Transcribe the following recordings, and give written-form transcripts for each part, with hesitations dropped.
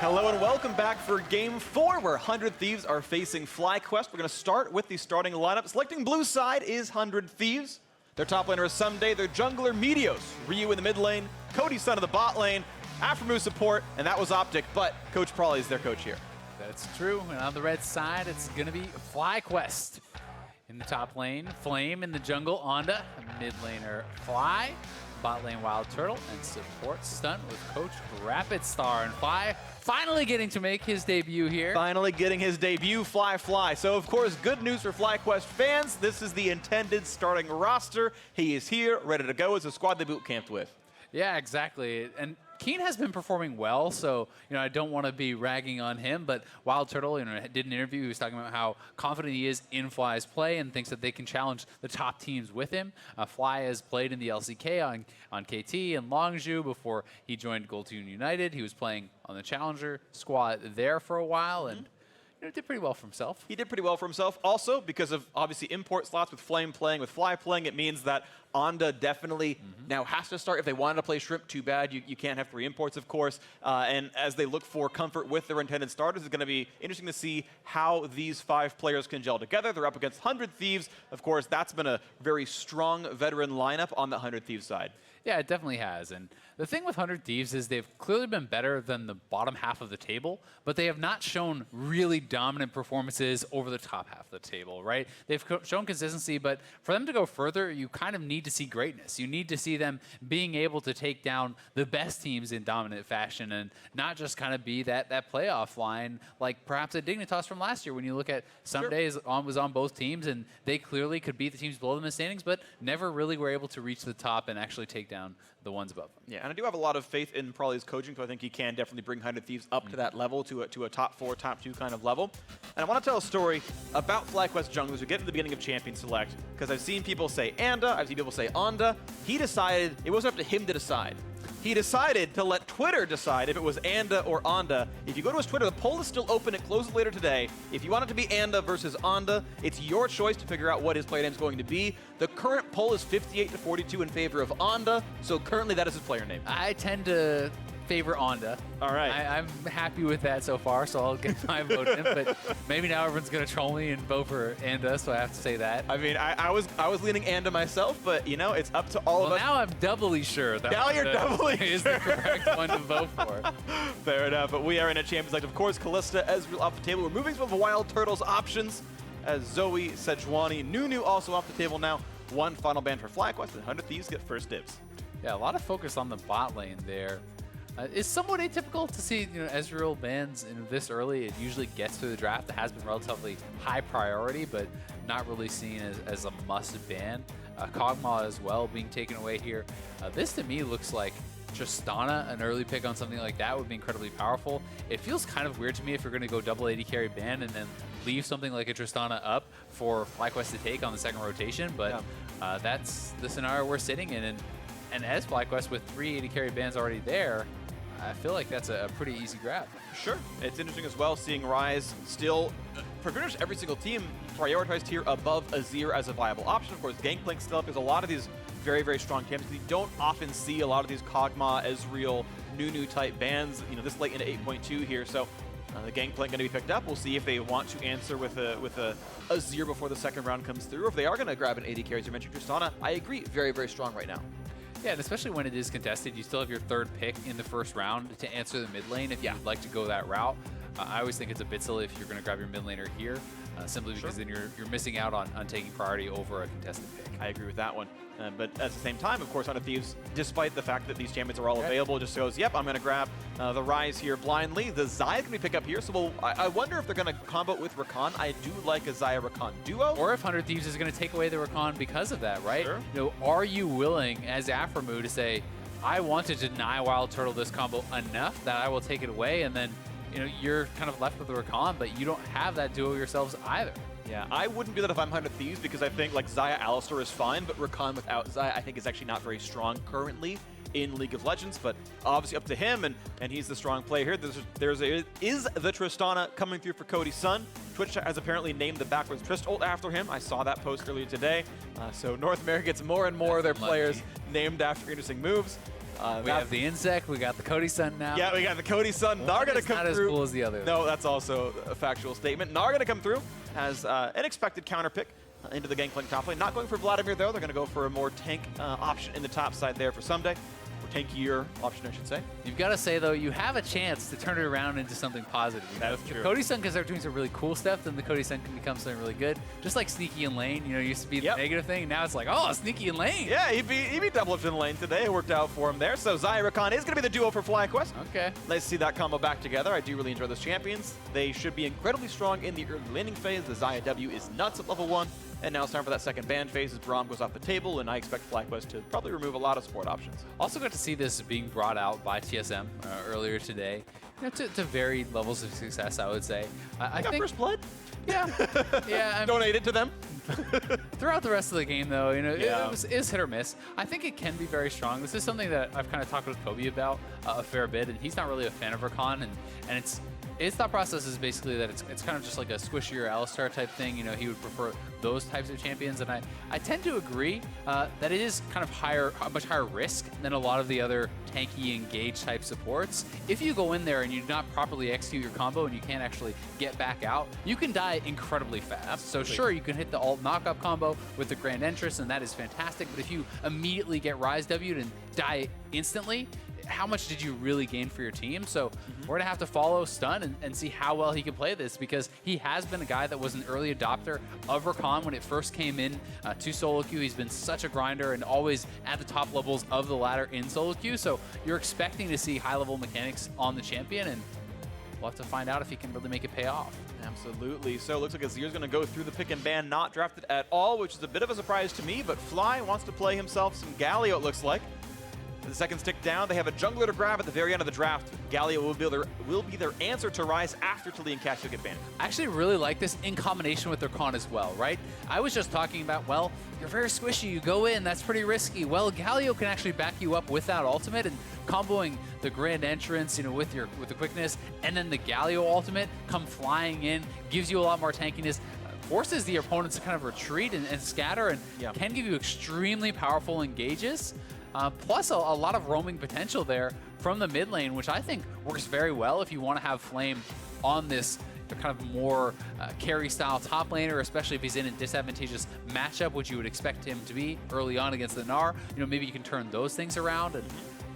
Hello and welcome back for Game 4, where 100 Thieves are facing FlyQuest. We're going to start with the starting lineup. Selecting blue side is 100 Thieves. Their top laner is Ssumday, their jungler Meteos, Ryu in the mid lane, Cody Sun in the bot lane, aphromoo support, and that was Optic, but Coach Prawley is their coach here. That's true, and on the red side, it's going to be FlyQuest. In the top lane, Flame in the jungle, Onda, mid laner Fly, bot lane WildTurtle, and support Stunt with Coach Rapid Star. And Fly finally getting to make his debut here. Finally getting his debut, Fly. So, of course, good news for FlyQuest fans. This is the intended starting roster. He is here, ready to go as a squad they boot camped with. Yeah, exactly. And Keen has been performing well, so I don't want to be ragging on him, but WildTurtle did an interview. He was talking about how confident he is in Fly's play and thinks that they can challenge the top teams with him. Fly has played in the LCK on KT and Longzhu before he joined Goldtoon United. He was playing on the Challenger squad there for a while, and did pretty well for himself. He did pretty well for himself. Also, because of obviously import slots with Flame playing, with Fly playing, it means that Onda definitely now has to start. If they wanted to play Shrimp, too bad. You can't have 3 imports, of course. And as they look for comfort with their intended starters, it's going to be interesting to see how these 5 players can gel together. They're up against 100 Thieves. Of course, that's been a very strong veteran lineup on the 100 Thieves side. Yeah, it definitely has. And the thing with 100 Thieves is they've clearly been better than the bottom half of the table, but they have not shown really dominant performances over the top half of the table, right? They've shown consistency, but for them to go further, you kind of need to see greatness. You need to see them being able to take down the best teams in dominant fashion and not just kind of be that playoff line like perhaps a Dignitas from last year when you look at Ssumday was on both teams and they clearly could beat the teams below them in standings, but never really were able to reach the top and actually take down the ones above them. Yeah, and I do have a lot of faith in Prawley's coaching, so I think he can definitely bring 100 Thieves up to that level, to a top 4, top 2 kind of level. And I want to tell a story about FlyQuest junglers who get to the beginning of Champion Select, because I've seen people say Anda, I've seen people say Onda. He decided, it wasn't up to him to decide. He decided to let Twitter decide if it was Anda or Onda. If you go to his Twitter, the poll is still open. It closes later today. If you want it to be Anda versus Onda, it's your choice to figure out what his play name is going to be. The current poll is 58-42 in favor of Onda, so currently that is his player name. I tend to favor Onda. All right. I'm happy with that so far, so I'll get my vote in. But maybe now everyone's going to troll me and vote for Anda, so I have to say that. I mean, I was leaning Anda myself, but it's up to all of us. Now I'm doubly sure that now you're doubly is sure. the correct one to vote for. Fair enough, but we are in a Champions Select. Of course, Kalista, Ezreal off the table. We're moving some of the WildTurtle's options as Zoe, Sejuani, Nunu also off the table now. 1 final ban for FlyQuest, and 100 Thieves get first dibs. Yeah, a lot of focus on the bot lane there. It's somewhat atypical to see Ezreal bans this early. It usually gets through the draft. It has been relatively high priority, but not really seen as a must ban. Kog'Maw as well being taken away here. This to me looks like Tristana, an early pick on something like that would be incredibly powerful. It feels kind of weird to me if you're going to go double AD carry ban and then leave something like a Tristana up for FlyQuest to take on the second rotation, but that's the scenario we're sitting in. And as FlyQuest with 3 AD carry bans already there, I feel like that's a pretty easy grab. Sure. It's interesting as well seeing Ryze still, for pretty much every single team, prioritized here above Azir as a viable option. Of course, Gangplank still up. There's a lot of these very, very strong teams. You don't often see a lot of these Kog'Maw, Ezreal, Nunu type bans, this late into 8.2 here. So the Gangplank going to be picked up. We'll see if they want to answer with a Azir before the second round comes through, or if they are going to grab an AD carry. As you mentioned, Tristana, I agree, very, very strong right now. Yeah, and especially when it is contested, you still have your 3rd pick in the first round to answer the mid lane if you'd like to go that route. I always think it's a bit silly if you're going to grab your mid laner here, simply because then you're missing out on taking priority over a contested pick. I agree with that one. But at the same time, of course, 100 Thieves, despite the fact that these champions are all available, just goes, yep, I'm going to grab the Ryze here blindly. The Xayah can be picked up here, so I wonder if they're going to combo it with Rakan. I do like a Xayah-Rakan duo. Or if 100 Thieves is going to take away the Rakan because of that, right? Sure. Are you willing, as aphromoo, to say, I want to deny WildTurtle this combo enough that I will take it away, and then you're kind of left with the Rakan, but you don't have that duo yourselves either. Yeah, I wouldn't do that if I'm 100 Thieves, because I think Xayah Alistar is fine, but Rakan without Xayah I think is actually not very strong currently in League of Legends, but obviously up to him, and he's the strong player here. Is the Tristana coming through for Cody Sun. Twitch has apparently named the backwards Trist ult after him. I saw that post earlier today. So North America gets more and more of their players named after interesting moves. We have the Insect, we got the Cody Sun now. Yeah, we got the Cody Sun. Gnar gonna come not through. as cool as the other. No, that's also a factual statement. Gnar gonna come through, has an expected counter pick into the Gangplank top lane. Not going for Vladimir though, they're gonna go for a more tank option in the top side there for Ssumday. Tankier option, I should say. You've got to say, though, you have a chance to turn it around into something positive. You know, That's if true. Cody Sun can start doing some really cool stuff, then the Cody Sun can become something really good. Just like sneaky in lane, you know, used to be the negative thing. Now it's like, oh, sneaky in lane. Yeah, he beat double in lane today. It worked out for him there. So Xayah Rakan is going to be the duo for FlyQuest. Okay. Nice to see that combo back together. I do really enjoy those champions. They should be incredibly strong in the early laning phase. The Xayah W is nuts at level 1. And now it's time for that second ban phase as Braum goes off the table, and I expect FlyQuest to probably remove a lot of support options. Also got to see this being brought out by TSM earlier today. You know, to varied levels of success, I would say. I got think first blood? Yeah. Yeah. Donate it to them. Throughout the rest of the game, though, you know, Yeah. it is hit or miss. I think it can be very strong. This is something that I've kind of talked with Kobe about a fair bit, and he's not really a fan of Rakan, and his thought process is basically that it's kind of just like a squishier Alistar type thing. You know, he would prefer those types of champions, and I tend to agree that it is kind of much higher risk than a lot of the other tanky engage type supports. If you go in there and you do not properly execute your combo and you can't actually get back out, you can die incredibly fast. Absolutely. So sure, you can hit the ult knockup combo with the Grand Entrance, and that is fantastic, but if you immediately get Ryze W'd and die instantly, how much did you really gain for your team? So we're going to have to follow Stunt and see how well he can play this, because he has been a guy that was an early adopter of Rakan when it first came in to solo queue. He's been such a grinder and always at the top levels of the ladder in solo queue. So you're expecting to see high-level mechanics on the champion, and we'll have to find out if he can really make it pay off. Absolutely. So it looks like Azir's going to go through the pick and ban, not drafted at all, which is a bit of a surprise to me, but Fly wants to play himself some Galio, it looks like. The second stick down, they have a jungler to grab at the very end of the draft. Galio will be their answer to Ryze after Taliyah and Cassio get banned. I actually really like this in combination with their con as well, right? I was just talking about, well, you're very squishy, you go in, that's pretty risky. Well, Galio can actually back you up with that ultimate, and comboing the Grand Entrance, you know, with the quickness, and then the Galio ultimate come flying in, gives you a lot more tankiness, forces the opponents to kind of retreat and scatter, and can give you extremely powerful engages. Plus a lot of roaming potential there from the mid lane, which I think works very well if you want to have Flame on this kind of more carry-style top laner, especially if he's in a disadvantageous matchup, which you would expect him to be early on against the Gnar. You know, maybe you can turn those things around and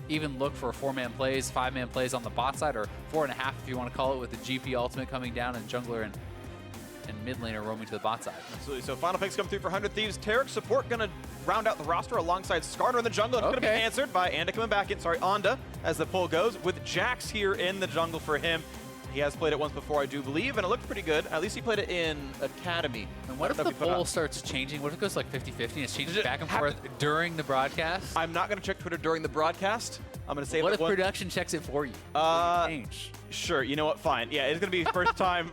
even look for 4-man plays, 5-man plays on the bot side, or 4.5 if you want to call it, with the GP ultimate coming down and jungler and mid laner roaming to the bot side. Absolutely. So final picks come through for 100 Thieves. Taric support going to round out the roster alongside Skarner in the jungle. It's going to be answered by Anda coming back in. Sorry, Anda, as the pull goes, with Jax here in the jungle for him. He has played it once before, I do believe, and it looked pretty good. At least he played it in Academy. And what if the poll starts changing? What if it goes like 50-50 and it's changing back and forth during the broadcast? I'm not going to check Twitter during the broadcast. I'm going to say what if production checks it for you? Sure, you know what, fine. Yeah, it's going to be first time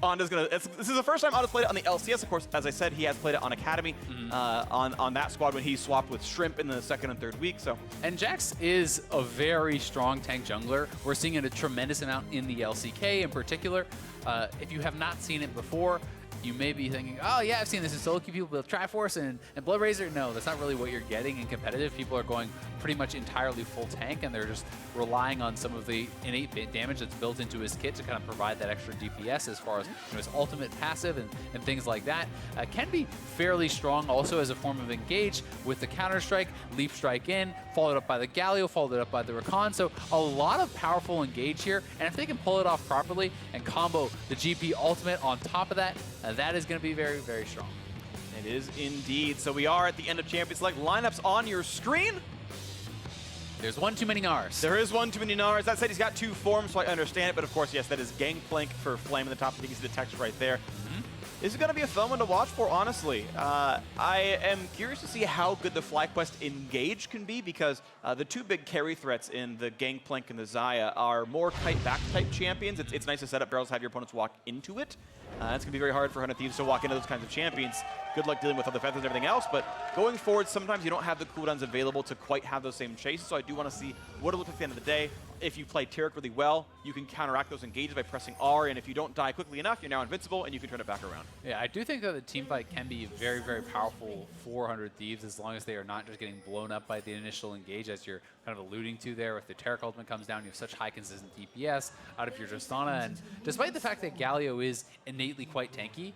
Anda's going to... This is the first time Anda's played it on the LCS. Of course, as I said, he has played it on Academy on that squad when he swapped with Shrimp in the second and third week. So, and Jax is a very strong tank jungler. We're seeing it a tremendous amount in the LCK in particular. If you have not seen it before, you may be thinking, oh yeah, I've seen this in solo queue, people with Triforce and Blood Razor. No, that's not really what you're getting in competitive. People are going pretty much entirely full tank, and they're just relying on some of the innate damage that's built into his kit to kind of provide that extra DPS as far as his ultimate passive and things like that. Can be fairly strong also as a form of engage with the Counter-Strike, Leap Strike in, followed up by the Galio, followed up by the Rakan. So a lot of powerful engage here, and if they can pull it off properly and combo the GP ultimate on top of that, that is going to be very, very strong. It is indeed. So we are at the end of Champions Select. Lineups on your screen. There's one too many Gnars. There is one too many Gnars. That said, he's got 2 forms, so I understand it. But of course, yes, that is Gangplank for Flame in the top. I think you see the text right there. This is going to be a fun one to watch for, honestly. I am curious to see how good the FlyQuest Engage can be, because the 2 big carry threats in the Gangplank and the Xayah are more kite back type champions. It's nice to set up barrels, have your opponents walk into it. It's going to be very hard for 100 Thieves to walk into those kinds of champions. Good luck dealing with all the feathers and everything else, but going forward, sometimes you don't have the cooldowns available to quite have those same chases, so I do want to see what it looks like at the end of the day. If you play Taric really well, you can counteract those engages by pressing R, and if you don't die quickly enough, you're now invincible, and you can turn it back around. Yeah, I do think that the teamfight can be very, very powerful for 100 Thieves as long as they are not just getting blown up by the initial engage, as you're kind of alluding to there. If the Taric ultimate comes down, you have such high consistent DPS out of your Tristana, and despite the fact that Galio is innately quite tanky,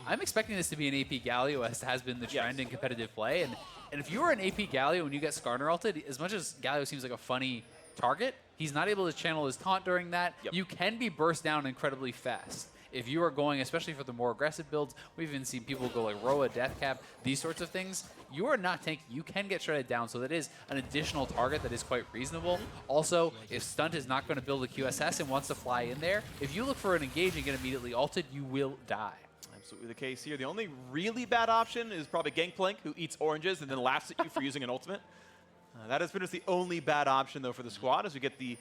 I'm expecting this to be an AP Galio, as has been the trend in competitive play. And if you are an AP Galio and you get Skarner ulted, as much as Galio seems like a funny target, he's not able to channel his taunt during that. You can be burst down incredibly fast. If you are going, especially for the more aggressive builds, we've even seen people go like Roa, Deathcap, these sorts of things. You are not tanky. You can get shredded down, so that is an additional target that is quite reasonable. Also, if Stunt is not going to build a QSS and wants to fly in there, if you look for an engage and get immediately ulted, you will die. Absolutely the case here. The only really bad option is probably Gangplank, who eats oranges and then laughs at you for using an ultimate. That has been just the only bad option, though, for the squad, as we get the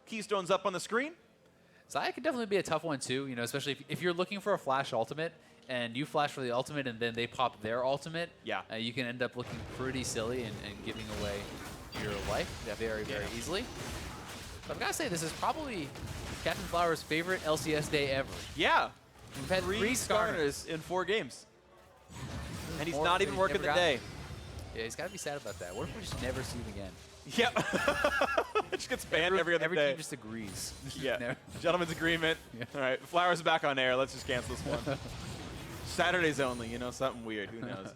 keystones up on the screen. Xayah could definitely be a tough one, too, you know, especially if you're looking for a flash ultimate and you flash for the ultimate and then they pop their ultimate, you can end up looking pretty silly and giving away your life very, very easily. But I've got to say, this is probably Captain Flower's favorite LCS day ever. Yeah. We've had 3 Skarners in 4 games. And he's not even working the day. Yeah, he's got to be sad about that. What if we just never see him again? Yep. It just gets banned every other day. Every team just agrees. Yeah. Gentleman's agreement. All right, Flowers back on air. Let's just cancel this one. Saturdays only, you know, something weird. Who knows?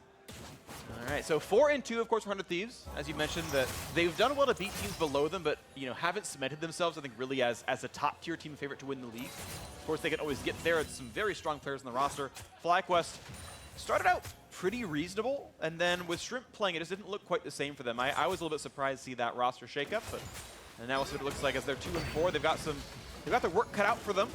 All right, so 4-2, of course, for 100 Thieves. As you mentioned, that they've done well to beat teams below them, but you know, haven't cemented themselves, I think, really as a top-tier team favorite to win the league. Of course, they can always get there. It's some very strong players in the roster. FlyQuest started out pretty reasonable, and then with Shrimp playing, it just didn't look quite the same for them. I was a little bit surprised to see that roster shakeup, but and now what it looks like as they're 2-4. They've got their work cut out for them.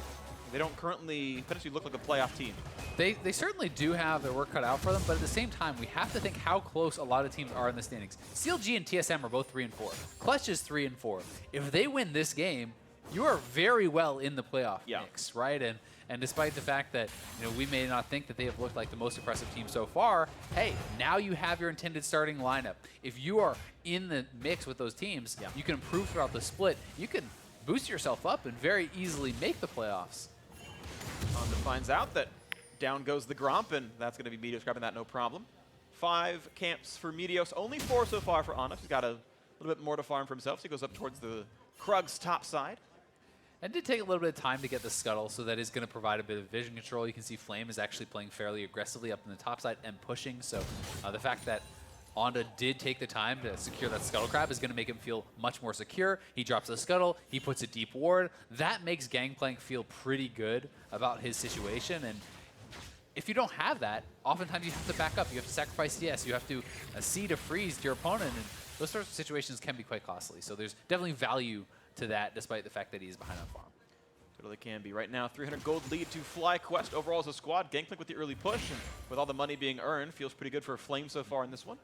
They don't currently potentially look like a playoff team. They certainly do have their work cut out for them, but at the same time, we have to think how close a lot of teams are in the standings. CLG and TSM are both 3-4. Clutch is 3-4. If they win this game, you are very well in the playoff mix, right? And despite the fact that we may not think that they have looked like the most impressive team so far, hey, now you have your intended starting lineup. If you are in the mix with those teams, you can improve throughout the split. You can boost yourself up and very easily make the playoffs. Honda finds out that down goes the Gromp, and that's going to be Meteos grabbing that no problem. 5 camps for Meteos, only 4 so far for Honda. He's got a little bit more to farm for himself, so he goes up towards the Krug's top side. And it did take a little bit of time to get the Scuttle, so that is going to provide a bit of vision control. You can see Flame is actually playing fairly aggressively up in the top side and pushing, so the fact that Onda did take the time to secure that Scuttle Crab is going to make him feel much more secure. He drops the Scuttle, he puts a deep ward. That makes Gangplank feel pretty good about his situation, and if you don't have that, oftentimes you have to back up. You have to sacrifice CS, you have to C to freeze to your opponent, and those sorts of situations can be quite costly. So there's definitely value to that, despite the fact that he's behind on farm. Totally can be. Right now, 300 gold lead to FlyQuest overall as a squad. Gangplank with the early push, and with all the money being earned, feels pretty good for Flame so far in this one.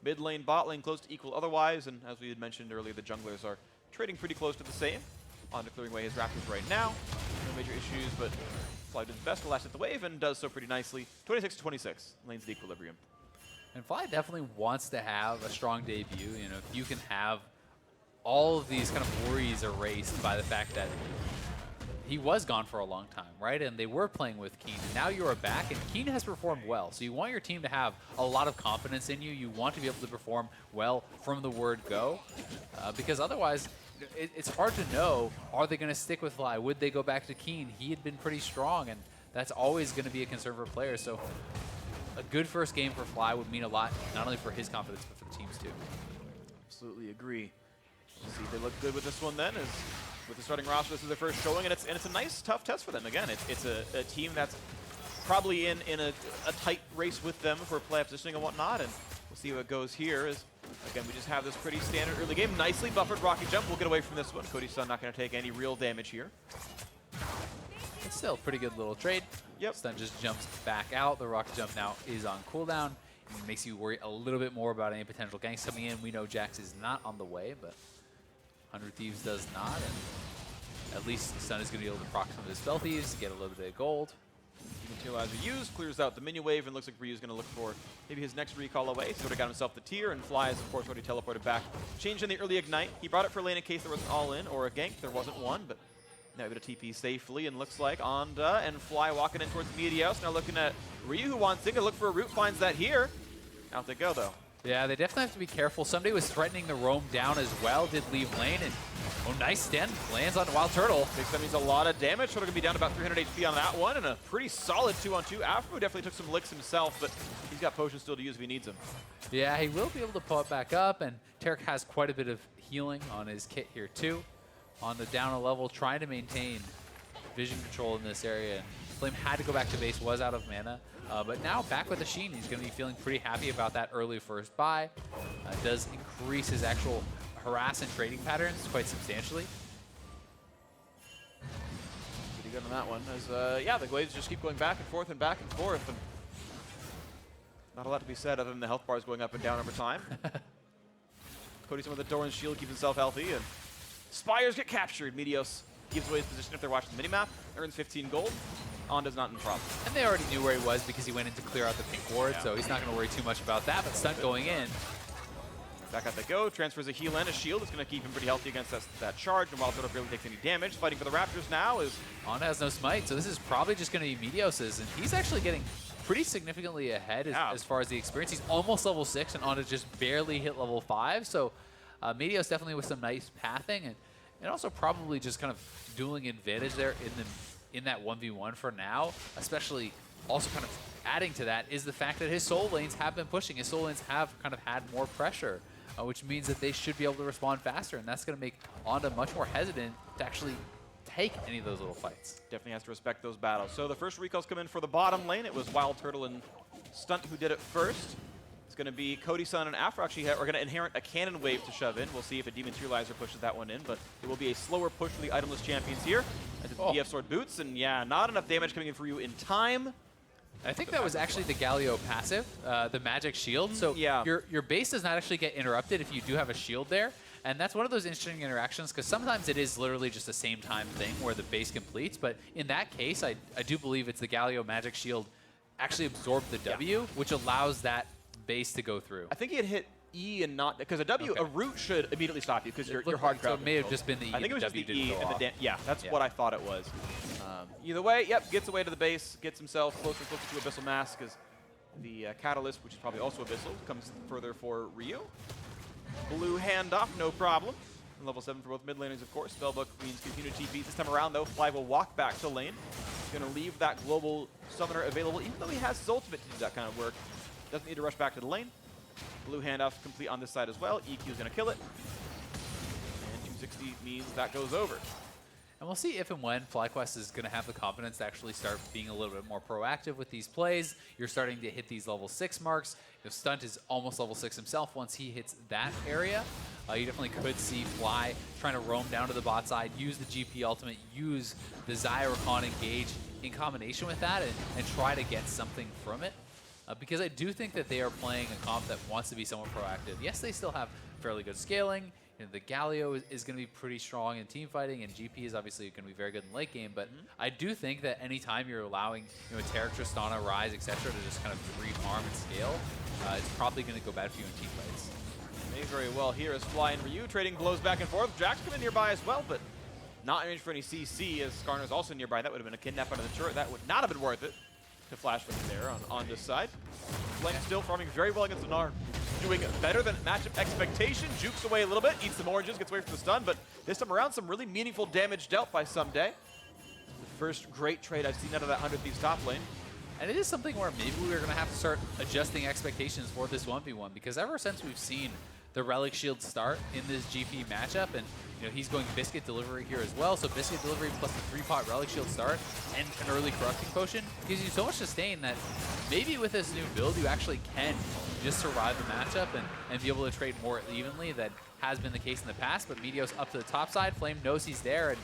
Mid lane, bot lane, close to equal otherwise, and as we had mentioned earlier, the junglers are trading pretty close to the same. On to clearing away his Raptors right now. No major issues, but Fly does best to last at the wave and does so pretty nicely. 26-26, lanes the equilibrium. And Fly definitely wants to have a strong debut. If you can have all of these kind of worries erased by the fact that he was gone for a long time, right? And they were playing with Keen. Now you are back, and Keen has performed well. So you want your team to have a lot of confidence in you. You want to be able to perform well from the word go, because otherwise it's hard to know, are they going to stick with Fly? Would they go back to Keen? He had been pretty strong, and that's always going to be a concern for players. So a good first game for Fly would mean a lot, not only for his confidence, but for the team's too. Absolutely agree. We'll see if they look good with this one then, as with the starting roster, this is their first showing, and it's a nice, tough test for them. Again, it's a team that's probably in a tight race with them for playoff positioning and whatnot, and we'll see how it goes here. As again, we just have this pretty standard early game. Nicely buffered rocket jump. We'll get away from this one. Cody Sun not going to take any real damage here. It's still a pretty good little trade. Yep. Stun just jumps back out. The rocket jump now is on cooldown. It makes you worry a little bit more about any potential ganks coming in. We know Jax is not on the way, but 100 Thieves does not, and at least Stun is going to be able to proc some of the Spell Thieves, get a little bit of gold. Materializer used, clears out the minion wave, and looks like Ryu's going to look for maybe his next recall away. He's already got himself the tier, and Fly is, of course, already teleported back. Changed in the early Ignite. He brought it for lane in case there was an all-in or a gank. There wasn't one, but now able to TP safely, and looks like Onda and Fly walking in towards Meteos. Now looking at Ryu, who wants in to look for a root, finds that here. Out they go, though. Yeah, they definitely have to be careful. Ssumday was threatening to roam down as well, did leave lane, and oh, nice stun. Lands on WildTurtle. Takes that means a lot of damage. Turtle going to be down to about 300 HP on that one, and a pretty solid 2-on-2. aphromoo definitely took some licks himself, but he's got potions still to use if he needs them. Yeah, he will be able to pull it back up, and Taric has quite a bit of healing on his kit here too. On the down a level, trying to maintain vision control in this area. Flame had to go back to base, was out of mana. But now back with the Sheen, he's going to be feeling pretty happy about that early first buy. Does increase his actual harass and trading patterns quite substantially. Pretty good on that one. As yeah, the Glaives just keep going back and forth and back and forth. And not a lot to be said other than the health bars going up and down over time. Cody Sun with the door and shield keeps himself healthy, and Spires get captured. Meteos gives away his position if they're watching the minimap, earns 15 gold. Onda's not in the problem. And they already knew where he was because he went in to clear out the pink ward, so he's not going to worry too much about that. But Stunt going in. Back out they go. Transfers a heal and a shield. It's going to keep him pretty healthy against that charge, and WildTurtle barely takes any damage. Fighting for the Raptors now is... Onda has no smite, so this is probably just going to be Meteos's, and he's actually getting pretty significantly ahead as far as the experience. He's almost level 6, and Onda just barely hit level 5, so Meteos definitely with some nice pathing, and also probably just kind of dueling advantage there in that 1v1 for now, especially also kind of adding to that is the fact that his soul lanes have been pushing. His soul lanes have kind of had more pressure, which means that they should be able to respond faster, and that's going to make Onda much more hesitant to actually take any of those little fights. Definitely has to respect those battles. So the first recalls come in for the bottom lane. It was WildTurtle and Stunt who did it first. It's going to be Cody Sun and Afro actually are going to inherit a cannon wave to shove in. We'll see if a Dematerializer pushes that one in, but it will be a slower push for the itemless champions here. As it's DF Sword Boots, and yeah, not enough damage coming in for you in time. I think that was actually the Galio passive, the magic shield. So yeah, your base does not actually get interrupted if you do have a shield there. And that's one of those interesting interactions, because sometimes it is literally just a same time thing where the base completes. But in that case, I do believe it's the Galio magic shield actually absorbed the W, which allows that base to go through. I think he had hit E and not, because a W, a root should immediately stop you because you're hard crowd. So it may have just been the E. I think it was just the E and the yeah, that's yeah. what I thought it was. Either way, yep, gets away to the base, gets himself closer and closer to Abyssal Mask, because the Catalyst, which is probably also Abyssal, comes further for Ryu. Blue handoff, no problem. And level 7 for both mid laners, of course. Spellbook means continue to TP. This time around, though, Fly will walk back to lane. He's going to leave that global summoner available, even though he has his ultimate to do that kind of work. Doesn't need to rush back to the lane. Blue handoff complete on this side as well. EQ is going to kill it. And 260 means that goes over. And we'll see if and when FlyQuest is going to have the confidence to actually start being a little bit more proactive with these plays. You're starting to hit these level 6 marks. Stunt is almost level 6 himself once he hits that area. You definitely could see Fly trying to roam down to the bot side, use the GP ultimate, use the Xayah Rakan engage in combination with that, and try to get something from it. Because I do think that they are playing a comp that wants to be somewhat proactive. Yes, they still have fairly good scaling. You know, the Galio is going to be pretty strong in team fighting, and GP is obviously going to be very good in late game. But I do think that anytime you're allowing Taric, Tristana, Ryze, etc., to just kind of free farm and scale, it's probably going to go bad for you in team fights. May very well here as Fly and Ryu trading blows back and forth. Jack's coming nearby as well, but not in range for any CC as Skarner's also nearby. That would have been a kidnap under the turret. That would not have been worth it to flash from there on this side. Flame still farming very well against Gnar. Doing better than matchup expectation. Jukes away a little bit, eats some oranges, gets away from the stun, but this time around some really meaningful damage dealt by Ssumday. The first great trade I've seen out of that 100 Thieves top lane. And it is something where maybe we're going to have to start adjusting expectations for this 1v1, because ever since we've seen the Relic Shield start in this GP matchup, and he's going Biscuit Delivery here as well, so Biscuit Delivery plus the 3-pot Relic Shield start and an early Corrupting Potion gives you so much sustain that maybe with this new build you actually can just survive the matchup and be able to trade more evenly than has been the case in the past. But Meteos up to the top side, Flame knows he's there and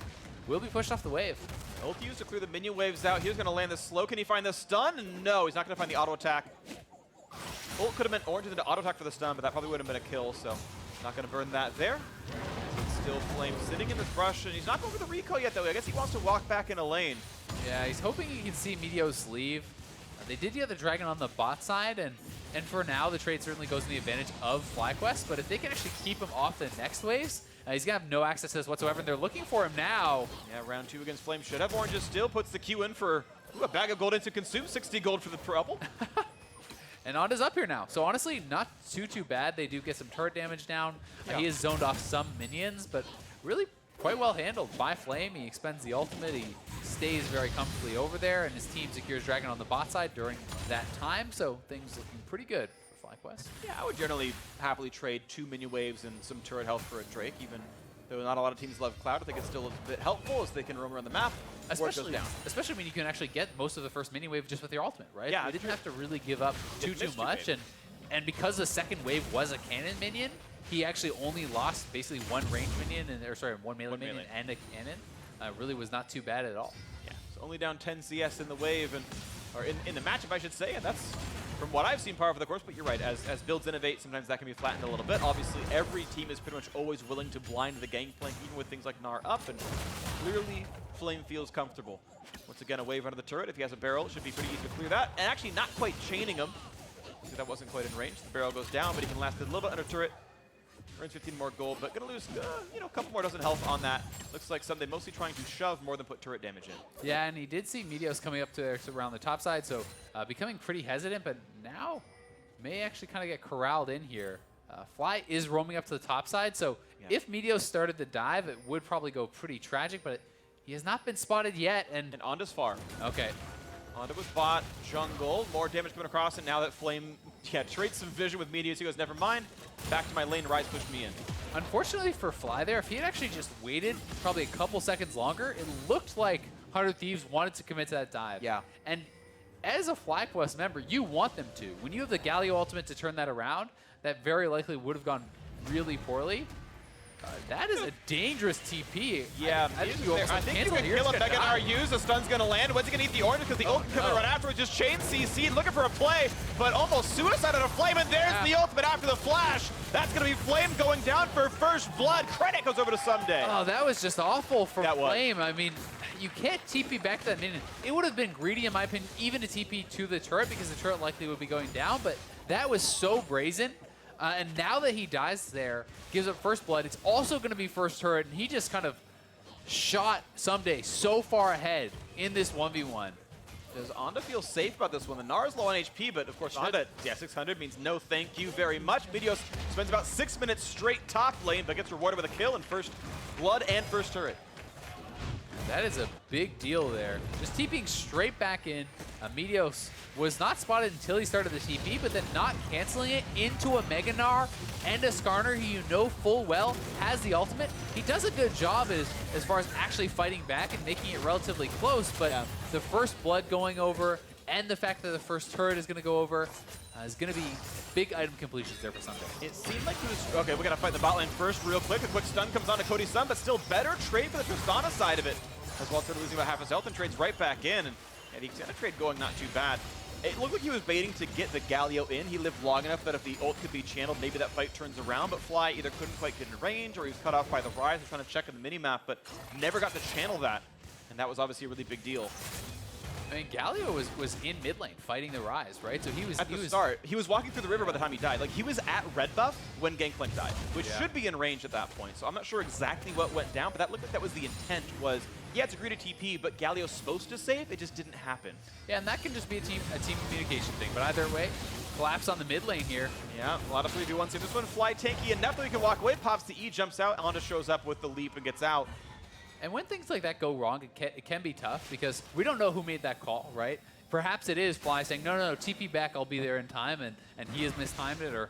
will be pushed off the wave. Ult used to clear the minion waves out. He was going to land this slow. Can he find the stun? No, he's not going to find the auto attack. Ult could have meant oranges into auto attack for the stun, but that probably would have been a kill, so not going to burn that there. It's still Flame sitting in this brush, and he's not going for the recall yet, though. I guess he wants to walk back in a lane. Yeah, he's hoping he can see Meteos leave. They did get the Dragon on the bot side, and for now, the trade certainly goes in the advantage of FlyQuest, but if they can actually keep him off the next waves, he's going to have no access to this whatsoever, and they're looking for him now. Yeah, round 2 against Flame should have oranges still, puts the Q in for a bag of gold in to consume, 60 gold for the trouble. And Onda's up here now, so honestly, not too bad. They do get some turret damage down. Yeah. He has zoned off some minions, but really quite well handled by Flame. He expends the ultimate, he stays very comfortably over there, and his team secures Dragon on the bot side during that time, so things looking pretty good for FlyQuest. Yeah, I would generally happily trade 2 minion waves and some turret health for a Drake, even though not a lot of teams love Cloud. I think it's still a bit helpful as they can roam around the map. Especially when you can actually get most of the first mini wave just with your ultimate, right? Yeah, we didn't have to really give up too much, and because the second wave was a cannon minion, he actually only lost basically one range minion, one melee minion and a cannon. Really was not too bad at all. Yeah, so only down 10 CS in the wave, or in the matchup, I should say, and that's from what I've seen par for the course, but you're right, as builds innovate, sometimes that can be flattened a little bit. Obviously, every team is pretty much always willing to blind the Gangplank, even with things like Gnar up, and clearly Flame feels comfortable. Once again, a wave under the turret. If he has a barrel, it should be pretty easy to clear that, and actually not quite chaining him. See, that wasn't quite in range. The barrel goes down, but he can last a little bit under turret. Earns 15 more gold, but gonna lose, a couple more dozen health on that. Looks like Ssumday mostly trying to shove more than put turret damage in. Yeah, and he did see Meteos coming up to around the top side, so becoming pretty hesitant, but now may actually kind of get corralled in here. Fly is roaming up to the top side, so if Meteos started the dive, it would probably go pretty tragic, but he has not been spotted yet. And Onda's far. Okay. Onda was bot, jungle, more damage coming across, and now that Flame, trades some vision with Meteos, he goes, never mind, back to my lane, Ryze pushed me in. Unfortunately for Fly there, if he had actually just waited probably a couple seconds longer, it looked like 100 Thieves wanted to commit to that dive. Yeah. And as a FlyQuest member, you want them to. When you have the Galio ultimate to turn that around, that very likely would have gone really poorly. That is a dangerous TP. Yeah, I think you almost I think you cancel can here. kill him. Gnar use, the stun's gonna land. When's he gonna eat the orange? Because the ult coming right afterwards, just chain CC, looking for a play, but almost suicide on a Flame, and there's the ultimate after the flash. That's gonna be Flame going down for first blood. Credit goes over to Ssumday. Oh, that was just awful for Flame. I mean, you can't TP back to that minion. It would have been greedy, in my opinion, even to TP to the turret, because the turret likely would be going down, but that was so brazen. And now that he dies there, gives up first blood, it's also going to be first turret, and he just kind of shot Ssumday so far ahead in this 1v1. Does Onda feel safe about this one? The Gnar is low on HP, but of course Onda, 600 means no thank you very much. Meteos spends about 6 minutes straight top lane, but gets rewarded with a kill and first blood and first turret. That is a big deal there. Just TPing straight back in. Meteos was not spotted until he started the TP, but then not canceling it into a Mega Gnar and a Skarner who you know full well has the ultimate. He does a good job as far as actually fighting back and making it relatively close, but the first blood going over and the fact that the first turret is going to go over is going to be big item completions there for Ssumday. It seemed like he was, okay, we got to fight the bot lane first real quick. A quick stun comes on to Cody Sun, but still better trade for the Tristana side of it. As WildTurtle losing about half his health and trades right back in. And the Xayah trade going not too bad. It looked like he was baiting to get the Galio in. He lived long enough that if the ult could be channeled, maybe that fight turns around. But Fly either couldn't quite get in range or he was cut off by the Ryze. He was trying to check in the minimap, but never got to channel that. And that was obviously a really big deal. I mean, Galio was in mid lane fighting the Ryze, right? So he was at the start. He was walking through the river by the time he died. Like, he was at red buff when Gangplank died, which should be in range at that point. So I'm not sure exactly what went down, but that looked like that was the intent. Was it's agreed to TP, but Galio's supposed to save. It just didn't happen. Yeah, and that can just be a team communication thing. But either way, collapse on the mid lane here. Yeah, a lot of 3v1s here. This one, Fly tanky enough that we can walk away. Pops the E, jumps out. Onda shows up with the leap and gets out. And when things like that go wrong, it can be tough because we don't know who made that call, right? Perhaps it is Fly saying, no, TP back, I'll be there in time, and he has mistimed it, or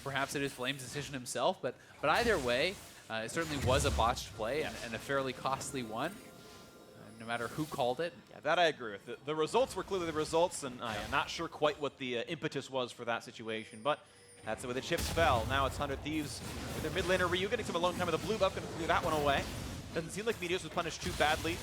perhaps it is Flame's decision himself. But either way, it certainly was a botched play and a fairly costly one, no matter who called it. Yeah, that I agree with. The results were clearly the results, and I'm not sure quite what the impetus was for that situation, but that's the way the chips fell. Now it's 100 Thieves with their mid laner Ryu getting some alone time with the blue buff, going to clear that one away. Doesn't seem like Meteos was punished too badly.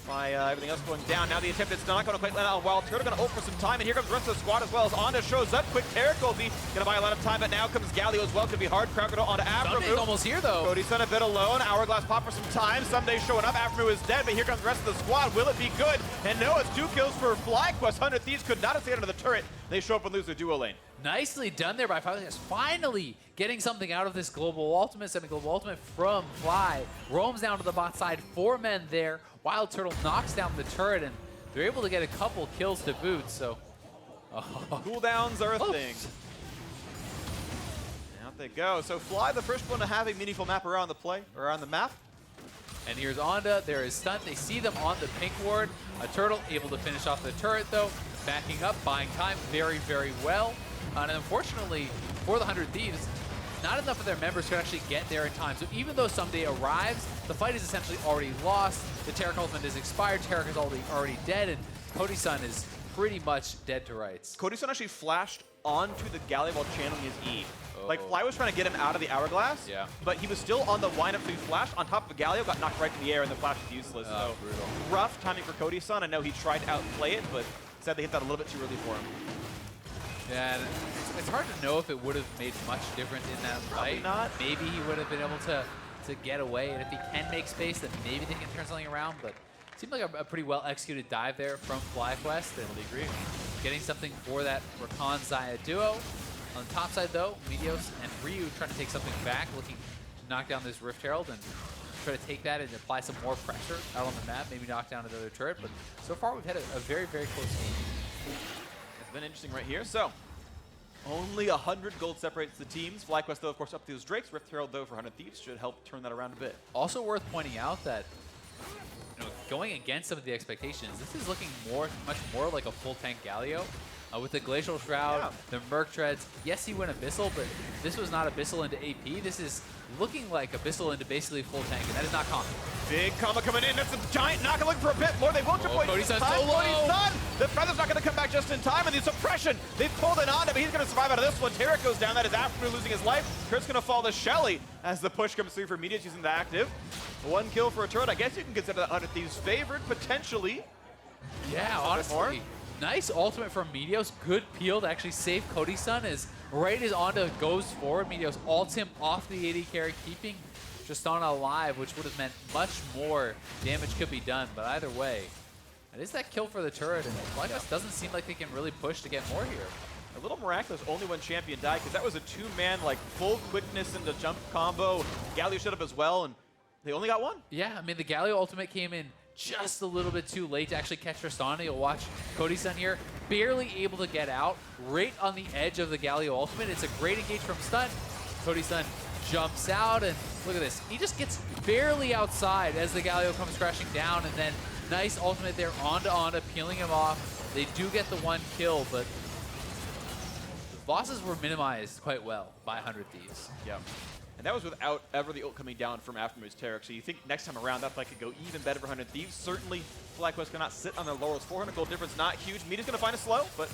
by everything else going down. Now the attempt is not going to quite land out on WildTurtle. Going to ult for some time, and here comes the rest of the squad as well as Onda shows up. Quick Taric ulti. Going to buy a lot of time, but now comes Galio as well. Could be hard. Crowd going to onto aphromoo. Ssumday's almost here though. Cody Sun a bit alone. Hourglass pop for some time. Ssumday showing up. aphromoo is dead, but here comes the rest of the squad. Will it be good? And no, it's 2 kills for FlyQuest. 100 Thieves could not have stayed under the turret. They show up and lose their duo lane. Nicely done there by FlyQuest. Finally getting something out of this global ultimate, semi-global ultimate from Fly. Roams down to the bot side, 4 men there. WildTurtle knocks down the turret, and they're able to get a couple kills to boot, so. Cooldowns are a thing. Out they go. So Fly, the first one to have a meaningful map around the map. And here's Onda, there is Stunt. They see them on the pink ward. A turtle able to finish off the turret though. Backing up, buying time very, very well. And unfortunately, for the 100 Thieves, not enough of their members could actually get there in time. So even though Ssumday arrives, the fight is essentially already lost. The Taric ultimate is expired, Taric is already dead, and Cody Sun is pretty much dead to rights. Cody Sun actually flashed onto the Galio while channeling his E. Oh. Like, Fly was trying to get him out of the hourglass, yeah, but he was still on the windup, so he flashed on top of Galio, got knocked right to the air, and the flash was useless. So brutal. Rough timing for Cody Sun. I know he tried to outplay it, but sadly hit that a little bit too early for him. Yeah, and it's hard to know if it would have made much difference in that Probably fight. not. Maybe he would have been able to get away, and if he can make space, then maybe they can turn something around, but it seemed like a pretty well-executed dive there from FlyQuest, and agree. Getting something for that Rakan Xayah duo. On the top side, though, Meteos and Ryu trying to take something back, looking to knock down this Rift Herald and try to take that and apply some more pressure out on the map, maybe knock down another turret, but so far we've had a very, very close game. It's been interesting right here. So, only 100 gold separates the teams. FlyQuest, though, of course, up to those Drakes. Rift Herald, though, for 100 Thieves should help turn that around a bit. Also worth pointing out that, going against some of the expectations, this is looking much more like a full tank Galio. With the Glacial Shroud, the Merc Treads. Yes, he went Abyssal, but this was not Abyssal into AP. This is looking like Abyssal into basically full tank, and that is not common. Big combo coming in. That's a giant knock looking for a bit more. They will chip away. Cody Sun's time. so low. Cody Sun. The Feather's not going to come back just in time, and the suppression. They've pulled it on him, but he's going to survive out of this one. Taric goes down. That is aphromoo losing his life. Kurt's going to fall to Shelly as the push comes through for Meteos using the active. 1 kill for a turret. I guess you can consider that 100 Thieves favored, potentially. Yeah, honestly. Nice ultimate from Meteos. Good peel to actually save Cody Sun as right as Onda goes forward. Meteos ults him off the AD carry, keeping Tristana alive, which would have meant much more damage could be done. But either way, it is that kill for the turret, and FlyQuest doesn't seem like they can really push to get more here. A little miraculous only when champion died, because that was a 2-man, like, full quickness into jump combo. Galio showed up as well, and they only got 1. Yeah, I mean, the Galio ultimate came in just a little bit too late to actually catch Tristana. You'll watch Cody Sun here, barely able to get out, right on the edge of the Galio ultimate. It's a great engage from Stunt. Cody Sun jumps out, and look at this. He just gets barely outside as the Galio comes crashing down, and then nice ultimate there onto Onda, peeling him off. They do get the 1 kill, but the losses were minimized quite well by 100 Thieves. Yeah. And that was without ever the ult coming down from aphromoo Taric. So you think next time around that fight could go even better for 100 Thieves. Certainly, FlyQuest cannot sit on their laurels. 400 gold difference, not huge. Mete's going to find a slow, but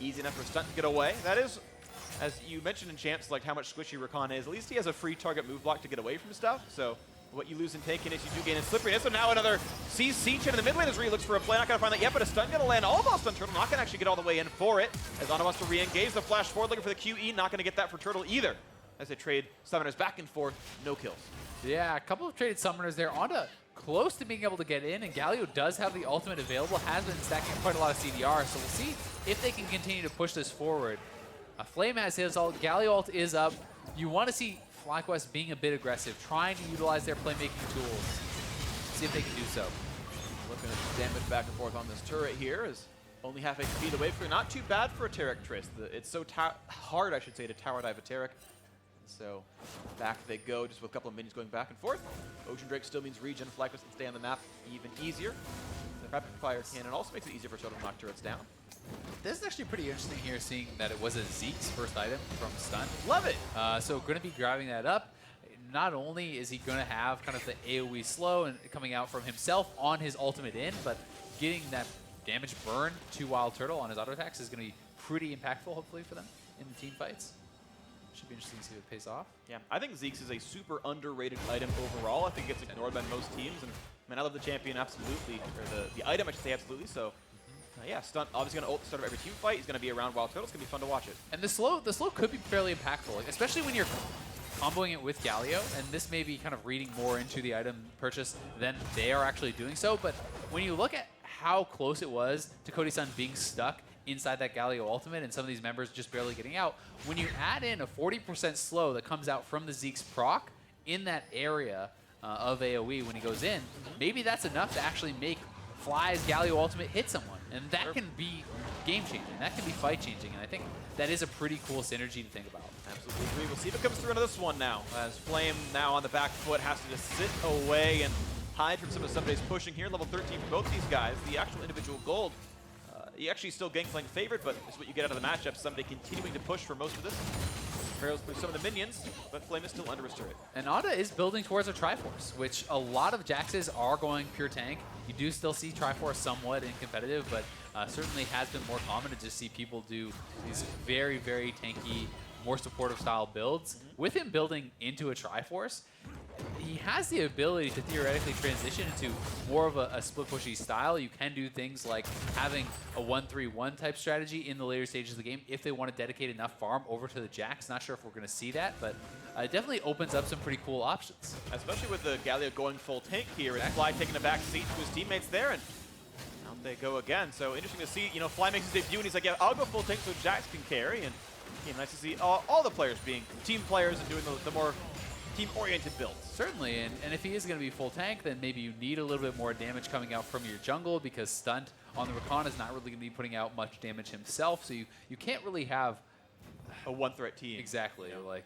easy enough for Stunt to get away. That is, as you mentioned in Champs, like how much squishy Rakan is. At least he has a free target move block to get away from stuff. So what you lose in taking is you do gain in slippery. So now another CC chain in the mid lane as Ryu looks for a play. Not going to find that yet, but a Stunt going to land almost on Turtle. Not going to actually get all the way in for it. As Ana wants to re-engage the flash forward, looking for the QE. Not going to get that for Turtle either. As they trade summoners back and forth, no kills. Yeah, a couple of traded summoners there. Onda close to being able to get in, and Galio does have the ultimate available, has been stacking quite a lot of CDR, so we'll see if they can continue to push this forward. Flame has his ult, Galio ult is up. You want to see FlyQuest being a bit aggressive, trying to utilize their playmaking tools. See if they can do so. Looking at the damage back and forth on this turret here is only half HP away for not too bad for a Taric Trist. It's so hard, I should say, to tower dive a Taric. So back they go, just with a couple of minions going back and forth. Ocean Drake still means regen. FlyQuest can stay on the map even easier. The rapid fire cannon also makes it easier for Turtle to knock turrets down. This is actually pretty interesting here, seeing that it was a Zeke's first item from Stunt. Love it! So going to be grabbing that up. Not only is he going to have kind of the AoE slow and coming out from himself on his ultimate in, but getting that damage burn to WildTurtle on his auto attacks is going to be pretty impactful, hopefully, for them in the team fights. Should be interesting to see what pays off. Yeah, I think Zeke's is a super underrated item overall. I think it gets ignored by most teams. And I mean, I love the champion absolutely, or the item I should say absolutely. So yeah, Stunt obviously going to ult the start of every team fight. He's going to be around WildTurtle. It's going to be fun to watch it. And the slow could be fairly impactful, like, especially when you're comboing it with Galio. And this may be kind of reading more into the item purchase than they are actually doing so. But when you look at how close it was to Cody Sun being stuck inside that Galio ultimate and some of these members just barely getting out, when you add in a 40% slow that comes out from the Zeke's proc in that area of AoE when he goes in, maybe that's enough to actually make Fly's Galio ultimate hit someone. And that can be game-changing. That can be fight-changing. And I think that is a pretty cool synergy to think about. Absolutely agree. We'll see if it comes through into this one now. As Flame now on the back foot has to just sit away and hide from some of Ssumday's pushing here. Level 13 for both these guys. The actual individual gold, he actually still Gangplank favored, but it's what you get out of the matchup. Ssumday continuing to push for most of this. Barrels through some of the minions, but Flame is still under his turret. And Ada is building towards a Triforce, which a lot of Jaxes are going pure tank. You do still see Triforce somewhat in competitive, but certainly has been more common to just see people do these very, very tanky, more supportive style builds. With him building into a Triforce, he has the ability to theoretically transition into more of a split pushy style. You can do things like having a 1-3-1 type strategy in the later stages of the game if they want to dedicate enough farm over to the Jax. Not sure if we're going to see that, but it definitely opens up some pretty cool options. Especially with the Galio going full tank here, and Fly taking a back seat to his teammates there, and out they go again. So interesting to see, you know, Fly makes his debut and he's like, yeah, I'll go full tank so Jax can carry, and yeah, nice to see all the players being team players and doing the more team-oriented builds. Certainly, and if he is going to be full tank, then maybe you need a little bit more damage coming out from your jungle, because Stunt on the Rakan is not really going to be putting out much damage himself, so you can't really have a one-threat team. Exactly. Yeah. Like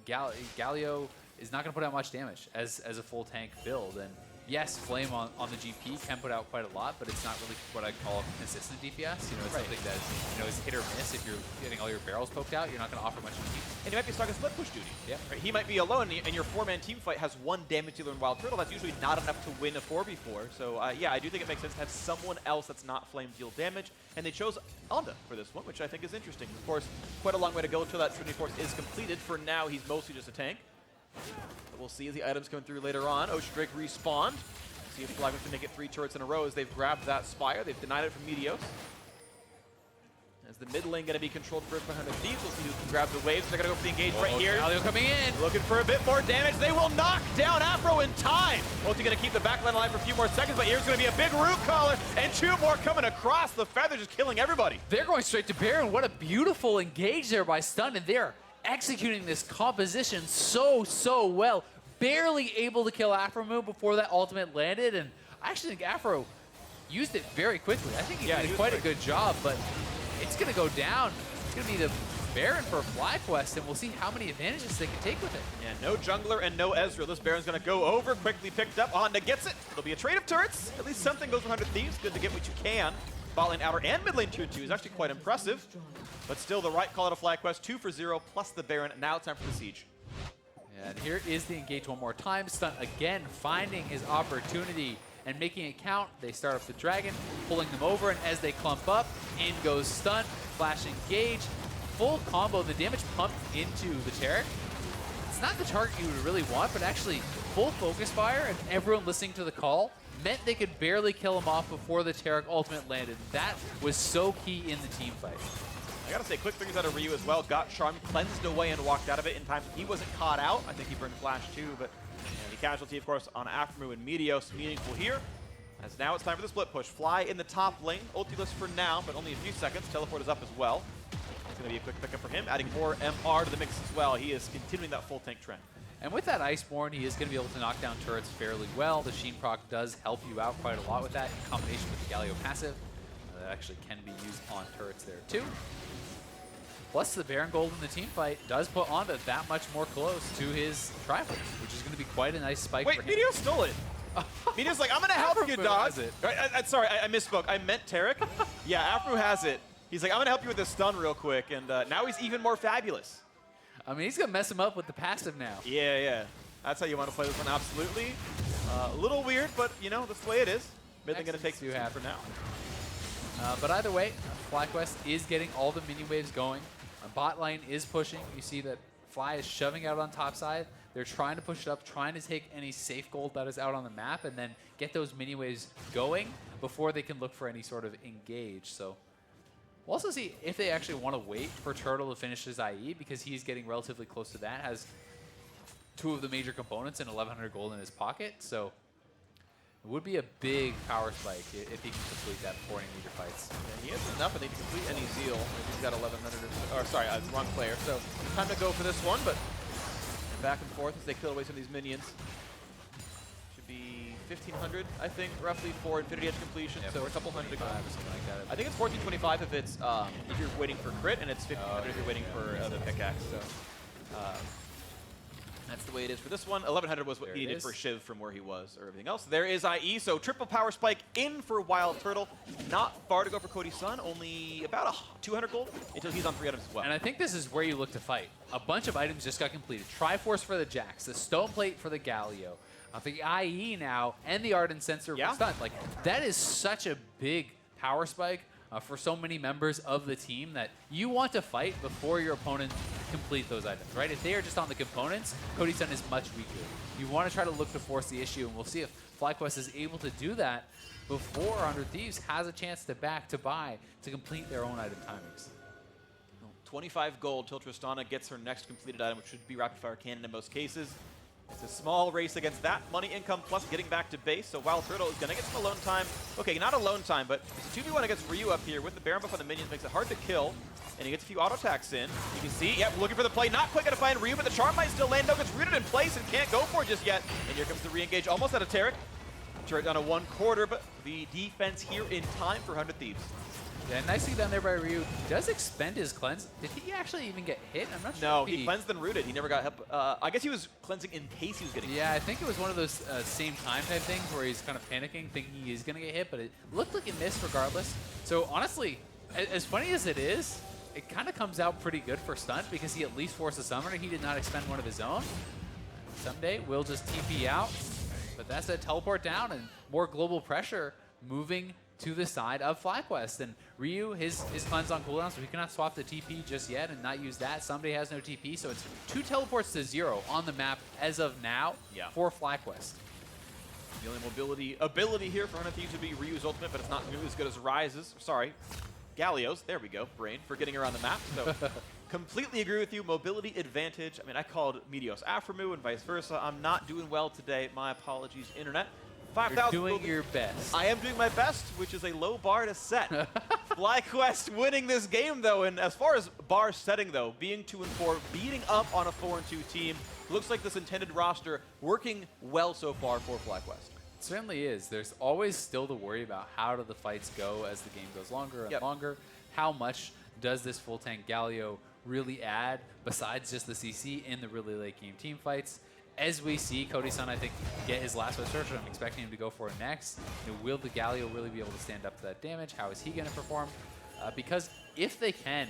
Galio is not going to put out much damage as a full tank build, and yes, Flame on the GP can put out quite a lot, but it's not really what I call consistent DPS. You know, it's something that, you know, is hit or miss. If you're getting all your barrels poked out, you're not going to offer much GP. And he might be stuck in split push duty. Yeah. Right? He might be alone, and your 4-man team fight has 1 damage dealer in WildTurtle. That's usually not enough to win a 4v4. So yeah, I do think it makes sense to have someone else that's not Flame deal damage. And they chose Onda for this one, which I think is interesting. Of course, quite a long way to go until that Trinity Force is completed. For now, he's mostly just a tank. But we'll see as the items come through later on. Ocean Drake respawned. See if FlyQuest can make it 3 turrets in a row as they've grabbed that Spire. They've denied it from Meteos. As the mid lane going to be controlled first behind the Thieves. We'll see who can grab the waves. They're going to go for the engage right here. Galio coming in. Looking for a bit more damage. They will knock down Afro in time. Ulti going to keep the backline alive for a few more seconds, but here's going to be a big root collar and 2 more coming across. The Feather just killing everybody. They're going straight to Baron. What a beautiful engage there by Stunt, and they're executing this composition so well. Barely able to kill aphromoo before that ultimate landed, and I actually think Afro used it very quickly. I think he did quite a good job, but it's going to go down. It's going to be the Baron for FlyQuest, and we'll see how many advantages they can take with it. Yeah, no jungler and no Ezreal. This Baron's going to go over, quickly picked up. Honda gets it. It'll be a trade of turrets. At least something goes for 100 Thieves. Good to get what you can. Bot lane, outer, and mid lane tier 2 is actually quite impressive. But still, the right call out of FlyQuest, 2 for 0, plus the Baron. Now it's time for the Siege. And here is the engage one more time. Stunt again finding his opportunity and making it count. They start up the dragon, pulling them over, and as they clump up, in goes Stunt, flash engage, full combo. The damage pumped into the Taric. It's not the target you would really want, but actually full focus fire and everyone listening to the call meant they could barely kill him off before the Taric ultimate landed. That was so key in the team fight. I gotta say, quick things out of Ryu as well. Got Charm cleansed away and walked out of it in time. He wasn't caught out. I think he burned Flash too, but the casualty, of course, on aphromoo and Meteos, meaningful here. As now it's time for the split push. Fly in the top lane. Ultiless for now, but only a few seconds. Teleport is up as well. It's gonna be a quick pickup for him, adding more MR to the mix as well. He is continuing that full tank trend. And with that Iceborne, he is going to be able to knock down turrets fairly well. The Sheen proc does help you out quite a lot with that, in combination with the Galio passive. That actually can be used on turrets there too. Plus, the Baron Gold in the team fight does put Onda that much more close to his Triforce, which is going to be quite a nice spike for him. Wait, Meteos stole it. Meteos like, I'm going to help you, dog. Sorry, I misspoke. I meant Taric. Yeah, Afro has it. He's like, I'm going to help you with this stun real quick, and now he's even more fabulous. I mean, he's going to mess him up with the passive now. Yeah. That's how you want to play this one, absolutely. A little weird, but, you know, that's the way it is. Mid lane going to take 2 for now. But either way, FlyQuest is getting all the mini waves going. Bot lane is pushing. You see that Fly is shoving out on top side. They're trying to push it up, trying to take any safe gold that is out on the map, and then get those mini waves going before they can look for any sort of engage. So we'll also see if they actually want to wait for Turtle to finish his IE, because he's getting relatively close to that, has 2 of the major components and 1,100 gold in his pocket. So it would be a big power spike if he can complete that before any major fights. Yeah, he has enough, I think, to complete any Zeal. He's got 1,100, or sorry, wrong player. So time to go for this one, but back and forth as they kill away some of these minions. Should be 1,500, I think, roughly for Infinity Edge completion. Yeah, so a couple hundred to go. Or something like that. I think it's 1,425 if it's if you're waiting for crit, and it's 1,500 if you're waiting for the pickaxe. So that's the way it is for this one. 1,100 was what he needed for Shiv from where he was, or everything else. There is IE, so triple power spike in for WildTurtle. Not far to go for Cody Sun, only about 200 gold until he's on 3 items as well. And I think this is where you look to fight. A bunch of items just got completed. Triforce for the Jax, the Stone Plate for the Galio, the IE now, and the Ardent Sensor for Stunt. Like, that is such a big power spike for so many members of the team that you want to fight before your opponent complete those items, right? If they are just on the components, Cody Sun is much weaker. You want to try to look to force the issue, and we'll see if FlyQuest is able to do that before 100 Thieves has a chance to buy to complete their own item timings. 25 gold till Tristana gets her next completed item, which should be Rapid Fire Cannon in most cases. It's a small race against that money income plus getting back to base, so WildTurtle is going to get some alone time. Okay, not alone time, but it's a 2v1 against Ryu up here with the Baron buff on the minions, makes it hard to kill, and he gets a few auto attacks in. You can see, yep, looking for the play, not quite going to find Ryu, but the charm might still land. No, gets rooted in place and can't go for it just yet. And here comes the re-engage, almost out of Taric. Turret down to 1/4, but the defense here in time for 100 Thieves. Yeah, nicely done there by Ryu. He does expend his cleanse. Did he actually even get hit? I'm not sure. No, he cleansed and rooted. He never got hit. I guess he was cleansing in case he was getting hit. Yeah, I think it was one of those same time type things where he's kind of panicking, thinking he's going to get hit, but it looked like it missed regardless. So honestly, as funny as it is, it kind of comes out pretty good for Stunt because he at least forced a summoner. He did not expend one of his own. Ssumday will just TP out, but that's a teleport down and more global pressure moving to the side of FlyQuest. And Ryu, his cleanse on cooldown, so he cannot swap the TP just yet and not use that. Ssumday has no TP, so it's 2 teleports to 0 on the map as of now for FlyQuest. The only mobility ability here for 100 Thieves would be Ryu's ultimate, but it's not nearly as good as Ryze's. Sorry, Galio's. There we go, brain, for getting around the map. So completely agree with you. Mobility advantage. I mean, I called Meteos aphromoo and vice versa. I'm not doing well today. My apologies, internet. 5,000. You're doing your best. I am doing my best, which is a low bar to set. FlyQuest winning this game, though, and as far as bar setting, though, being 2-4, beating up on a 4-2 team, looks like this intended roster working well so far for FlyQuest. It certainly is. There's always still the worry about how do the fights go as the game goes longer and longer. How much does this full tank Galio really add besides just the CC in the really late game team fights? As we see Cody Sun, I think, get his last wave search, I'm expecting him to go for it next. Will the Galio really be able to stand up to that damage? How is he going to perform? Because if they can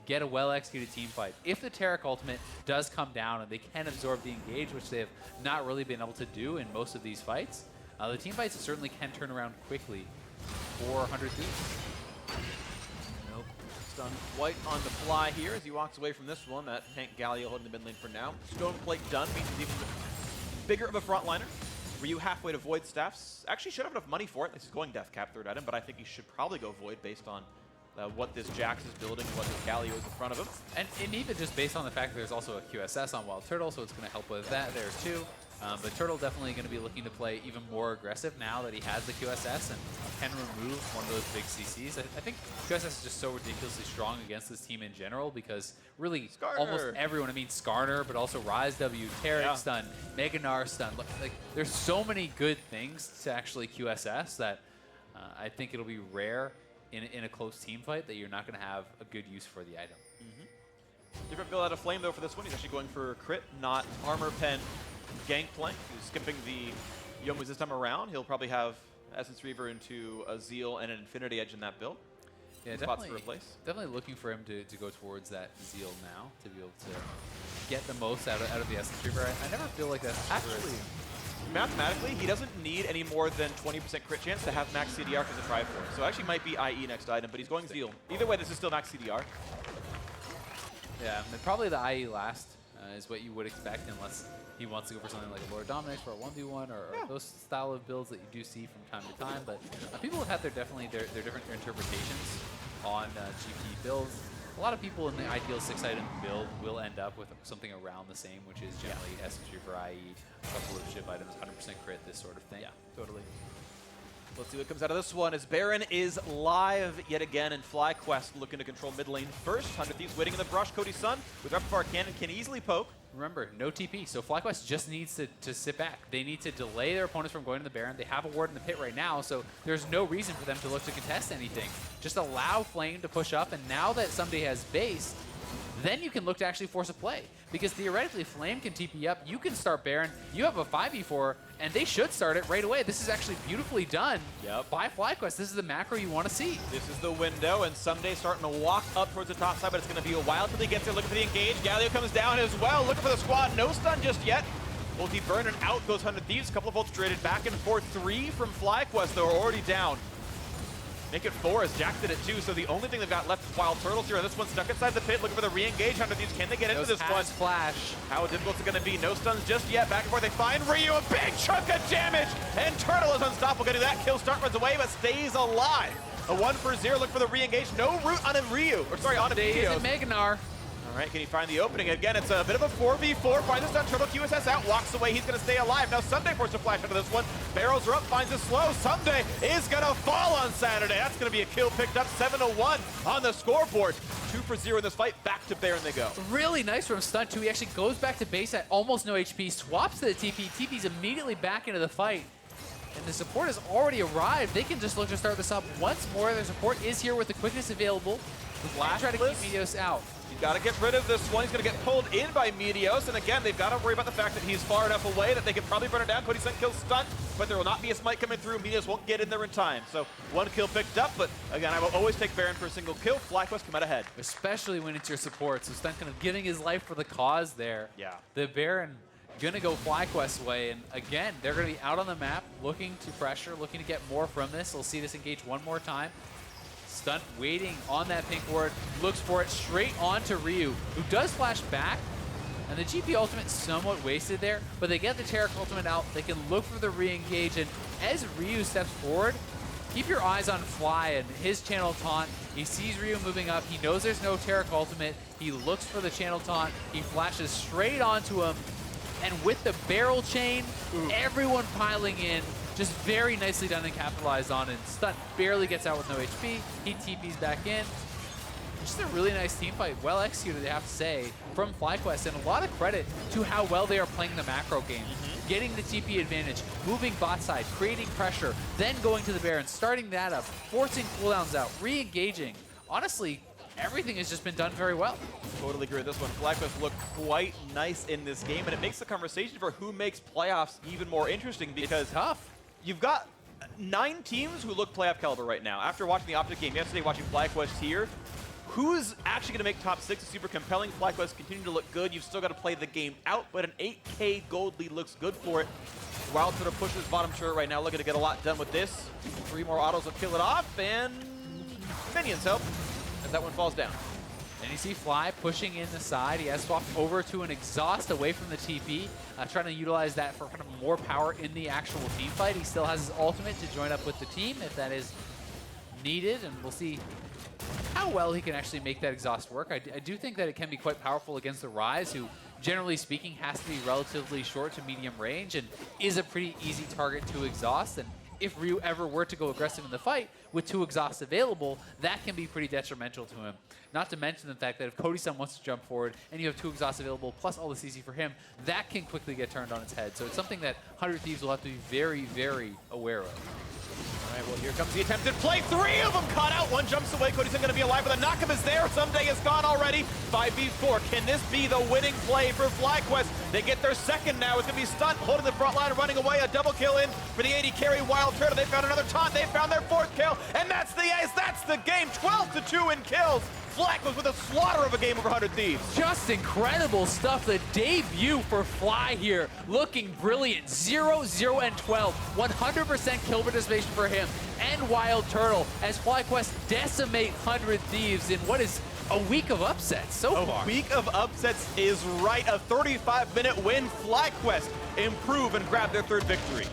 get a well-executed team fight, if the Taric ultimate does come down and they can absorb the engage, which they have not really been able to do in most of these fights, the team fights certainly can turn around quickly for 100 Thieves. Nope. Stunned White on the fly here as he walks away from this one. That tank Galio holding the mid lane for now. Stone Plate done, means he's even bigger of a frontliner. Ryu halfway to Void Staffs. Actually should have enough money for it. This is going Death Cap third item, but I think he should probably go Void based on what this Jax is building and what this Galio is in front of him. And even just based on the fact that there's also a QSS on WildTurtle, so it's going to help with that there too. But Turtle definitely going to be looking to play even more aggressive now that he has the QSS and can remove one of those big CCs. I think QSS is just so ridiculously strong against this team in general because really almost everyone, I mean Skarner, but also Ryze W, Taric stun, Gnar stun. Like there's so many good things to actually QSS that I think it'll be rare in a close team fight that you're not going to have a good use for the item. Different build out of Flame though for this one. He's actually going for crit, not armor pen. Gangplank, who's skipping the Youmu's this time around. He'll probably have Essence Reaver into a Zeal and an Infinity Edge in that build. Yeah, definitely looking for him to go towards that Zeal now to be able to get the most out of the Essence Reaver. I never feel like that's actually mathematically he doesn't need any more than 20% crit chance to have max CDR because of Triforce. So it actually might be IE next item, but he's going Zeal. Either way, this is still max CDR. Yeah, and probably the IE last. is what you would expect, unless he wants to go for something like a Lord Dominix for a 1v1 or those style of builds that you do see from time to time. But people have had their different interpretations on GP builds. A lot of people in the ideal 6-item build will end up with something around the same, which is generally SMG for IE, a couple of ship items, 100% crit, this sort of thing. Yeah, totally. Let's see what comes out of this one, as Baron is live yet again, and FlyQuest looking to control mid lane first. 100 Thieves waiting in the brush. Cody Sun with Repertoire Cannon can easily poke. Remember, no TP, so FlyQuest just needs to sit back. They need to delay their opponents from going to the Baron. They have a ward in the pit right now, so there's no reason for them to look to contest anything. Just allow Flame to push up, and now that Ssumday has base, then you can look to actually force a play. Because theoretically, Flame can TP up, you can start Baron, you have a 5v4, and they should start it right away. This is actually beautifully done by FlyQuest. This is the macro you want to see. This is the window, and Ssumday starting to walk up towards the top side, but it's going to be a while till he gets there, looking for the engage. Galio comes down as well, looking for the squad. No stun just yet. Ulti burn, and out goes 100 Thieves. A couple of volts traded back and forth. 3 from FlyQuest, though, are already down. Make it 4 as Jack did it too, so the only thing they've got left is WildTurtle here, and this one's stuck inside the pit looking for the re-engage. 100 Thieves, can they get into this one? Flash. How difficult is it going to be? No stuns just yet. Back and forth, they find Ryu, a big chunk of damage, and Turtle is unstoppable. Getting that kill, Stunt runs away, but stays alive. A 1-for-0, look for the re-engage. No root on a Ryu, or sorry, on a Meteos. Gnar. All right, can he find the opening? Again, it's a bit of a 4v4. Finds the stun, Turtle QSS out, walks away. He's going to stay alive. Now Ssumday forced a flash into this one. Barrels are up, finds it slow. Ssumday is going to fall on Saturday. That's going to be a kill picked up, 7-1 on the scoreboard. 2-for-0 in this fight. Back to Baron they go. Really nice from Stunt, too. He actually goes back to base at almost no HP, swaps to the TP. TP's immediately back into the fight. And the support has already arrived. They can just look to start this up once more. Their support is here with the quickness available. Flash try to keep Meteos out. You've got to get rid of this one. He's going to get pulled in by Meteos. And again, they've got to worry about the fact that he's far enough away that they can probably burn it down. Cody Sun kills Stunt, but there will not be a smite coming through. Meteos won't get in there in time. So 1 kill picked up, but again, I will always take Baron for a single kill. FlyQuest come out ahead. Especially when it's your support. So Stunt kind of giving his life for the cause there. Yeah. The Baron gonna go FlyQuest's way, and again, they're gonna be out on the map, looking to pressure, looking to get more from this. We'll see this engage one more time. Stunt waiting on that pink ward, looks for it straight onto Ryu, who does flash back, and the GP ultimate somewhat wasted there, but they get the Taric ultimate out, they can look for the re-engage, and as Ryu steps forward, keep your eyes on Fly and his channel taunt. He sees Ryu moving up, he knows there's no Taric ultimate, he looks for the channel taunt, he flashes straight onto him, and with the barrel chain, everyone piling in, just very nicely done and capitalized on, and Stunt barely gets out with no HP. He TP's back in. Just a really nice team fight, well executed, I have to say, from FlyQuest, and a lot of credit to how well they are playing the macro game. Getting the TP advantage, moving bot side, creating pressure, then going to the Baron, starting that up, forcing cooldowns out, re-engaging. Honestly, everything has just been done very well. Totally agree with this one. FlyQuest look quite nice in this game, and it makes the conversation for who makes playoffs even more interesting, because it's tough. You've got 9 teams who look playoff caliber right now. After watching the Optic game yesterday, watching FlyQuest here, who's actually going to make top 6 is super compelling. FlyQuest continue to look good. You've still got to play the game out, but an 8K gold lead looks good for it. WildTurtle pushes bottom turret right now, looking to get a lot done with this. 3 more autos will kill it off, and minions help as that one falls down. And you see Fly pushing in the side. He has swapped over to an exhaust away from the TP, trying to utilize that for kind of more power in the actual team fight. He still has his ultimate to join up with the team if that is needed, and we'll see how well he can actually make that exhaust work. I do think that it can be quite powerful against the Ryze, who, generally speaking, has to be relatively short to medium range and is a pretty easy target to exhaust. And if Ryu ever were to go aggressive in the fight with 2 exhausts available, that can be pretty detrimental to him. Not to mention the fact that if Cody Sun wants to jump forward and you have 2 exhausts available plus all the CC for him, that can quickly get turned on its head. So it's something that 100 Thieves will have to be very, very aware of. All right, well, here comes the attempted play. 3 of them caught out. 1 jumps away. Cody Sun going to be alive, but the knockup is there. Ssumday is gone already. 5v4. Can this be the winning play for FlyQuest? They get their second now. It's going to be Stunt holding the front line and running away. A double kill in for the AD carry WildTurtle. They found another taunt. They found their 4th kill, and that's the ace. That's the game. 12-2 in kills. FlyQuest with a slaughter of a game over 100 Thieves. Just incredible stuff. The debut for Fly here, looking brilliant. 0, 0, and 12. 100% kill participation for him and WildTurtle as FlyQuest decimate 100 Thieves in what is A week of upsets so far. A week of upsets is right. A 35-minute win. FlyQuest improve and grab their 3rd victory.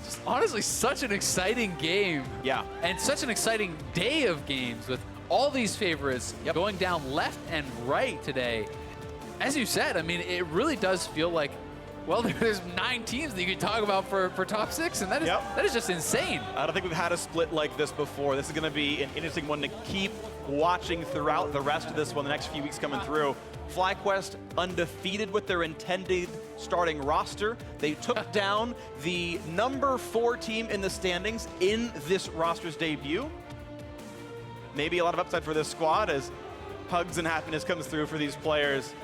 Just honestly, such an exciting game. Yeah. And such an exciting day of games with all these favorites going down left and right today. As you said, I mean, it really does feel like, well, there's 9 teams that you can talk about for top 6, and that is just insane. I don't think we've had a split like this before. This is going to be an interesting one to keep watching throughout the rest of this one, the next few weeks coming through. FlyQuest undefeated with their intended starting roster. They took down the number 4 team in the standings in this roster's debut. Maybe a lot of upside for this squad as hugs and happiness comes through for these players.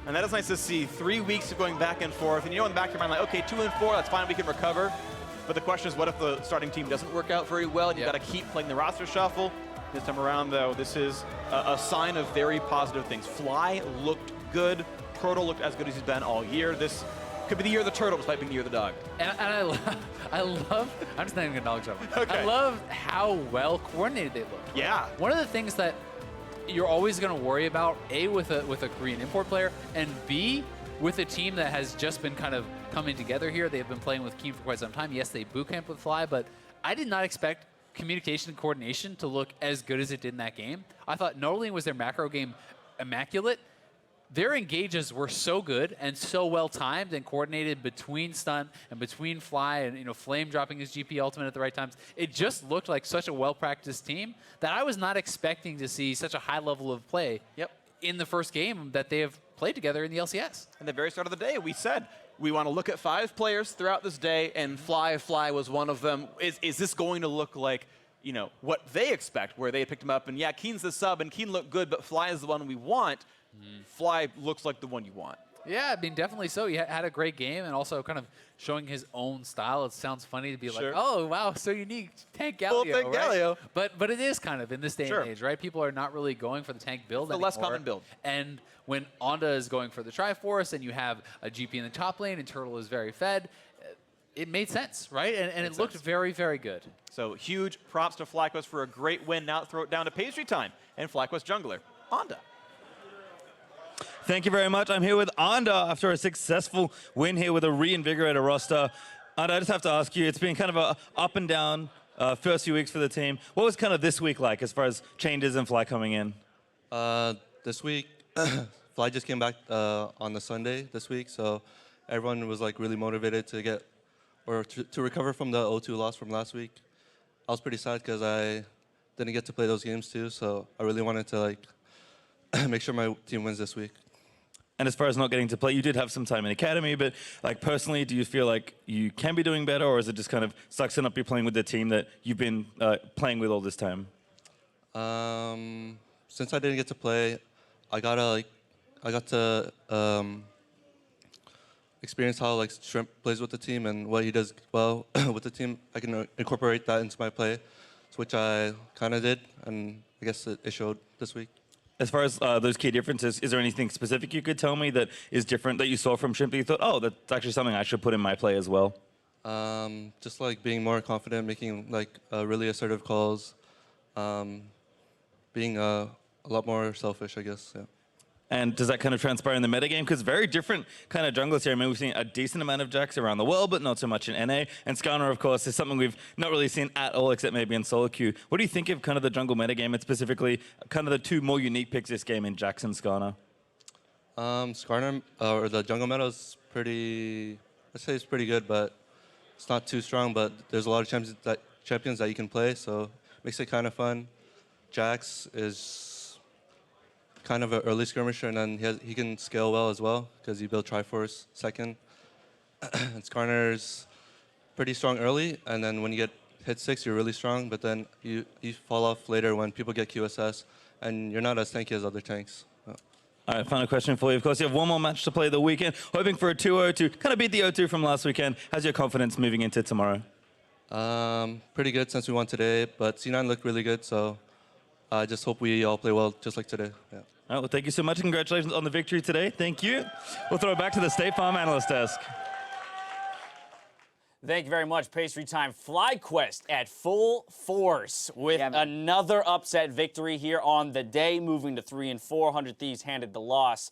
And that is nice to see. 3 weeks of going back and forth. And you know in the back of your mind, like, okay, 2 and 4, that's fine, we can recover. But the question is, what if the starting team doesn't work out very well and you've got to keep playing the roster shuffle? This time around, though, this is a sign of very positive things. Fly looked good. Proto looked as good as he's been all year. This could be the year of the turtle, despite being the year of the dog. And I love, I'm just not even gonna acknowledge that one. Okay. I love how well coordinated they look. Right? Yeah. One of the things that you're always gonna worry about, A, with a Korean import player, and B, with a team that has just been kind of coming together here. They've been playing with Keen for quite some time. Yes, they boot camp with Fly, but I did not expect communication and coordination to look as good as it did in that game. I thought not only was their macro game immaculate, their engages were so good and so well timed and coordinated between Stunt and between Fly and Flame dropping his GP ultimate at the right times. It just looked like such a well-practiced team that I was not expecting to see such a high level of play in the first game that they have played together in the LCS. At the very start of the day, we said we want to look at 5 players throughout this day, and Fly was one of them. Is this going to look like, what they expect, where they picked him up? And yeah, Keen's the sub, and Keen looked good, but Fly is the one we want. Fly looks like the one you want. Yeah, I mean, definitely so. He had a great game and also kind of showing his own style. It sounds funny to be like, oh, wow, so unique. Tank Galio, tank Galio. But it is kind of in this day and age, right? People are not really going for the tank build anymore. The less common build. And when Onda is going for the Triforce and you have a GP in the top lane and Turtle is very fed, it made sense, right? And it looked very, very good. So huge props to FlyQuest for a great win. Now throw it down to pastry time and FlyQuest jungler, Onda. Thank you very much. I'm here with Onda after a successful win here with a reinvigorated roster. Onda, I just have to ask you, it's been kind of a up and down first few weeks for the team. What was kind of this week like as far as changes and Fly coming in? This week, Fly just came back on the Sunday this week, so everyone was like really motivated to get to recover from the 0-2 loss from last week. I was pretty sad because I didn't get to play those games too, so I really wanted to like make sure my team wins this week. And as far as not getting to play, you did have some time in Academy, but like personally, do you feel like you can be doing better, or is it just kind of sucks to not be playing with the team that you've been playing with all this time? Since I didn't get to play, I got to experience how like Shrimp plays with the team and what he does well with the team. I can incorporate that into my play, which I kind of did, and I guess it showed this week. As far as those key differences, is there anything specific you could tell me that is different that you saw from Shrimp that you thought, oh, that's actually something I should put in my play as well? Just like being more confident, making like really assertive calls, being a lot more selfish, I guess. Yeah. And does that kind of transpire in the metagame? Because very different kind of junglers here. I mean, we've seen a decent amount of Jax around the world, but not so much in NA. And Skarner, of course, is something we've not really seen at all, except maybe in solo queue. What do you think of kind of the jungle metagame, and specifically kind of the 2 more unique picks this game in Jax and Skarner? Skarner, or the jungle meta is pretty, I'd say it's pretty good, but it's not too strong, but there's a lot of champions that you can play, so it makes it kind of fun. Jax is kind of an early skirmisher, and then he can scale well as well because he built Triforce second. And Skarner's pretty strong early, and then when you get hit 6, you're really strong, but then you fall off later when people get QSS, and you're not as tanky as other tanks. All right, final question for you. Of course, you have one more match to play the weekend, hoping for a 2-0 to kind of beat the 0-2 from last weekend. How's your confidence moving into tomorrow? Pretty good since we won today, but C9 looked really good, so I just hope we all play well just like today. Yeah. All right, well, thank you so much. Congratulations on the victory today. Thank you. We'll throw it back to the State Farm analyst desk. Thank you very much. Pastry time. FlyQuest at full force with another upset victory here on the day, moving to 3-4. 100 Thieves handed the loss.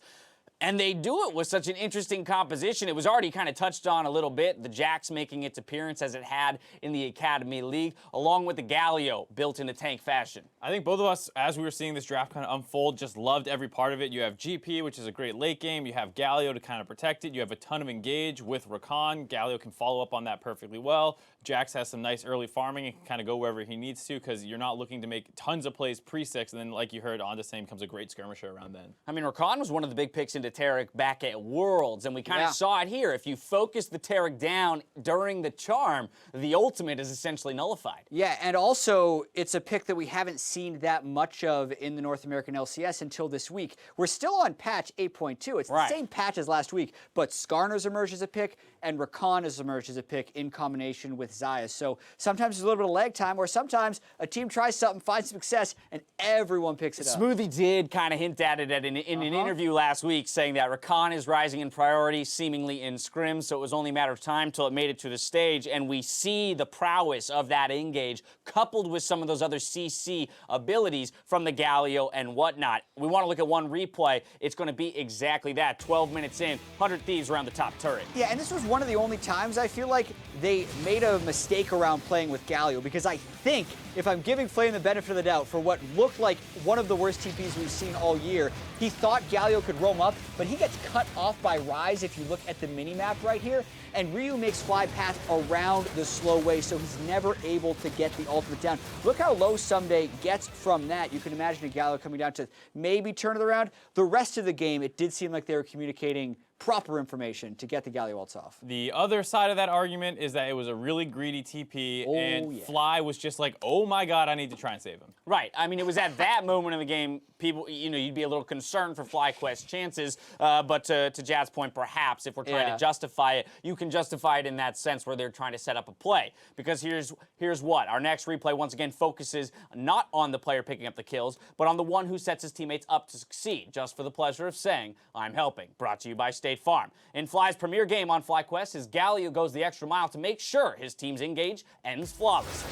And they do it with such an interesting composition. It was already kind of touched on a little bit. The Jax making its appearance as it had in the Academy League, along with the Galio built into tank fashion. I think both of us, as we were seeing this draft kind of unfold, just loved every part of it. You have GP, which is a great late game. You have Galio to kind of protect it. You have a ton of engage with Rakan. Galio can follow up on that perfectly well. Jax has some nice early farming and can kind of go wherever he needs to because you're not looking to make tons of plays pre-6. And then, like you heard, onto same comes a great skirmisher around then. I mean, Rakan was one of the big picks into Taric back at Worlds, and we kind of saw it here. If you focus the Taric down during the charm, the ultimate is essentially nullified. Yeah, and also it's a pick that we haven't seen that much of in the North American LCS until this week. We're still on patch 8.2. It's the same patch as last week, but Skarner's emerged as a pick, and Rakan has emerged as a pick in combination with Xayah. So sometimes there's a little bit of lag time, or sometimes a team tries something, finds success, and everyone picks it up. Smoothie did kind of hint at it in an interview last week, saying that Rakan is rising in priority, seemingly in scrim, so it was only a matter of time till it made it to the stage, and we see the prowess of that engage coupled with some of those other CC abilities from the Galio and whatnot. We want to look at one replay. It's going to be exactly that. 12 minutes in, 100 Thieves around the top turret. Yeah, and this was one of the only times I feel like they made a mistake around playing with Galio, because I think, if I'm giving Flame the benefit of the doubt, for what looked like one of the worst TPs we've seen all year, he thought Galio could roam up, but he gets cut off by Ryze if you look at the mini-map right here, and Ryu makes fly path around the slow way, so he's never able to get the ultimate down. Look how low Ssumday gets from that. You can imagine a Galio coming down to maybe turn it around. The rest of the game, it did seem like they were communicating proper information to get the Galio ults off. The other side of that argument is that it was a really greedy TP, and Fly was just like, oh my god, I need to try and save him. Right. I mean, it was at that moment in the game, people, you'd be a little concerned for FlyQuest's chances, but to Jad's point, perhaps, if we're trying to justify it, you can justify it in that sense where they're trying to set up a play. Because here's what. Our next replay, once again, focuses not on the player picking up the kills, but on the one who sets his teammates up to succeed, just for the pleasure of saying, I'm helping. Brought to you by State Farm. In Fly's premier game on FlyQuest, his Galio goes the extra mile to make sure his team's engage ends flawlessly.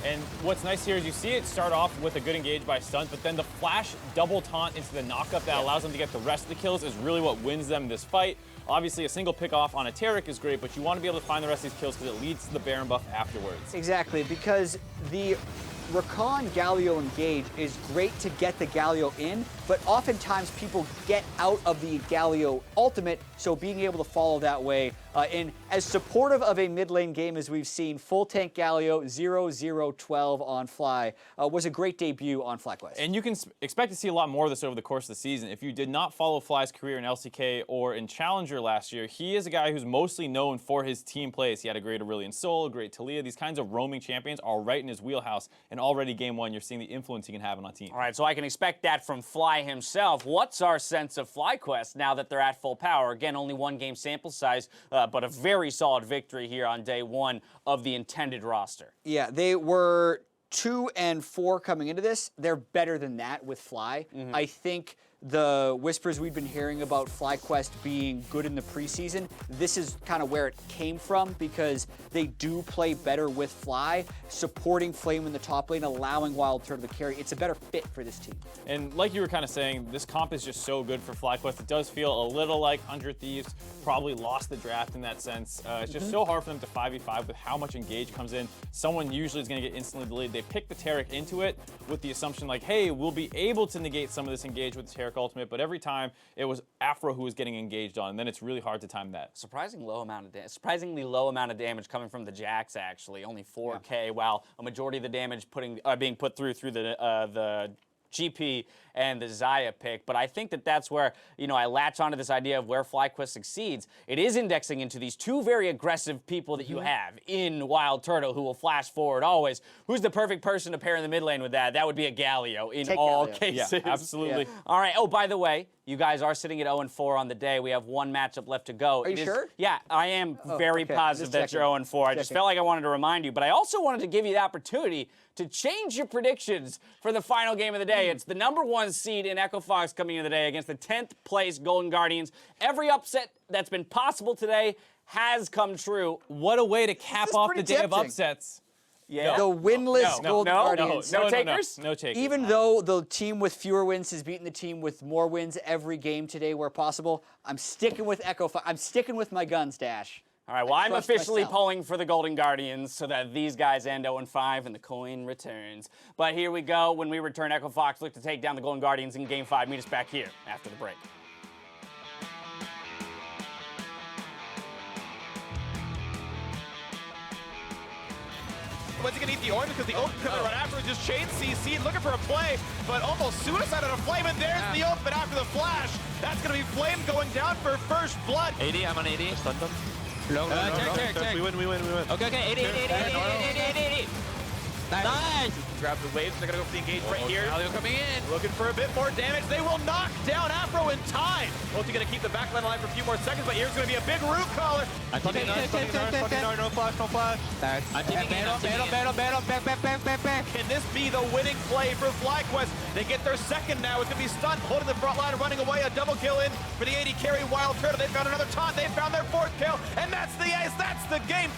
And what's nice here is you see it start off with a good engage by Stunt, but then the flash double taunt into the knockup that allows them to get the rest of the kills is really what wins them this fight. Obviously, a single pick off on a Taric is great, but you want to be able to find the rest of these kills because it leads to the Baron buff afterwards. Exactly, because the Rakan Galio engage is great to get the Galio in, but oftentimes people get out of the Galio ultimate, so being able to follow that way in as supportive of a mid lane game as we've seen, full tank Galio 0-0-12 on Fly was a great debut on FlyQuest. And you can expect to see a lot more of this over the course of the season. If you did not follow Fly's career in LCK or in Challenger last year, he is a guy who's mostly known for his team plays. He had a great Aurelion Sol, a great Talia. These kinds of roaming champions are right in his wheelhouse, and already game one, you're seeing the influence he can have on a team. All right, so I can expect that from Fly himself. What's our sense of FlyQuest now that they're at full power? Again, only one game sample size, but a very solid victory here on day one of the intended roster. Yeah, they were 2-4 coming into this. They're better than that with Fly. I think the whispers we've been hearing about FlyQuest being good in the preseason, this is kind of where it came from, because they do play better with Fly, supporting Flame in the top lane, allowing WildTurtle to carry. It's a better fit for this team. And like you were kind of saying, this comp is just so good for FlyQuest. It does feel a little like 100 Thieves probably lost the draft in that sense. It's just so hard for them to 5v5 with how much engage comes in. Someone usually is going to get instantly delayed. They pick the Taric into it with the assumption like, hey, we'll be able to negate some of this engage with the Taric ultimate, but every time it was Aphro who was getting engaged on, and then it's really hard to time that. Surprisingly low amount of damage coming from the Jax, actually. Only 4K, while a majority of the damage being put through the GP and the Xayah pick. But I think that that's where, I latch onto this idea of where FlyQuest succeeds. It is indexing into these two very aggressive people that you have in WildTurtle, who will flash forward always. Who's the perfect person to pair in the mid lane with that? That would be a Galio in all cases. Yeah, absolutely. All right. Oh, by the way, you guys are sitting at 0-4 on the day. We have one matchup left to go. Are you sure? Yeah, I am very positive that you're 0-4. I just felt like I wanted to remind you, but I also wanted to give you the opportunity to change your predictions for the final game of the day. say, it's the #1 seed in Echo Fox coming into the day against the 10th place Golden Guardians. Every upset that's been possible today has come true. What a way to cap is off pretty the day of tempting. upsets. Yeah. The winless Golden Guardians. No takers? No takers. Even though the team with fewer wins has beaten the team with more wins every game today where possible, I'm sticking with Echo. I'm sticking with my guns, Dash. All right, well, I'm trust officially myself. polling for the Golden Guardians so that these guys end 0-5 and the coin returns. But here we go. When we return, Echo Fox look to take down the Golden Guardians in Game 5. Meet us back here after the break. When's he gonna eat the orange? Because the oak coming right after is just chain CC looking for a play, but almost suicide on a flame, and there's the oak, but after the flash, that's gonna be Flame going down for first blood. 80, I'm on 80. Stun them. Check. We win. Okay, 80. Nice. Grab the waves, they're gonna go for the engage right here. Galio coming in. Looking for a bit more damage. They will knock down Afro in time. Ulti gonna keep the backline alive for a few more seconds, but here's gonna be a big root caller. I'm taking Gnar, No flash. I'm taking in. Can this be the winning play for FlyQuest? They get their second now. It's gonna be Stunt holding the front line, running away. A double kill in for the AD carry WildTurtle. They found another taunt. They found their fourth kill, and that's the ace. That's the game.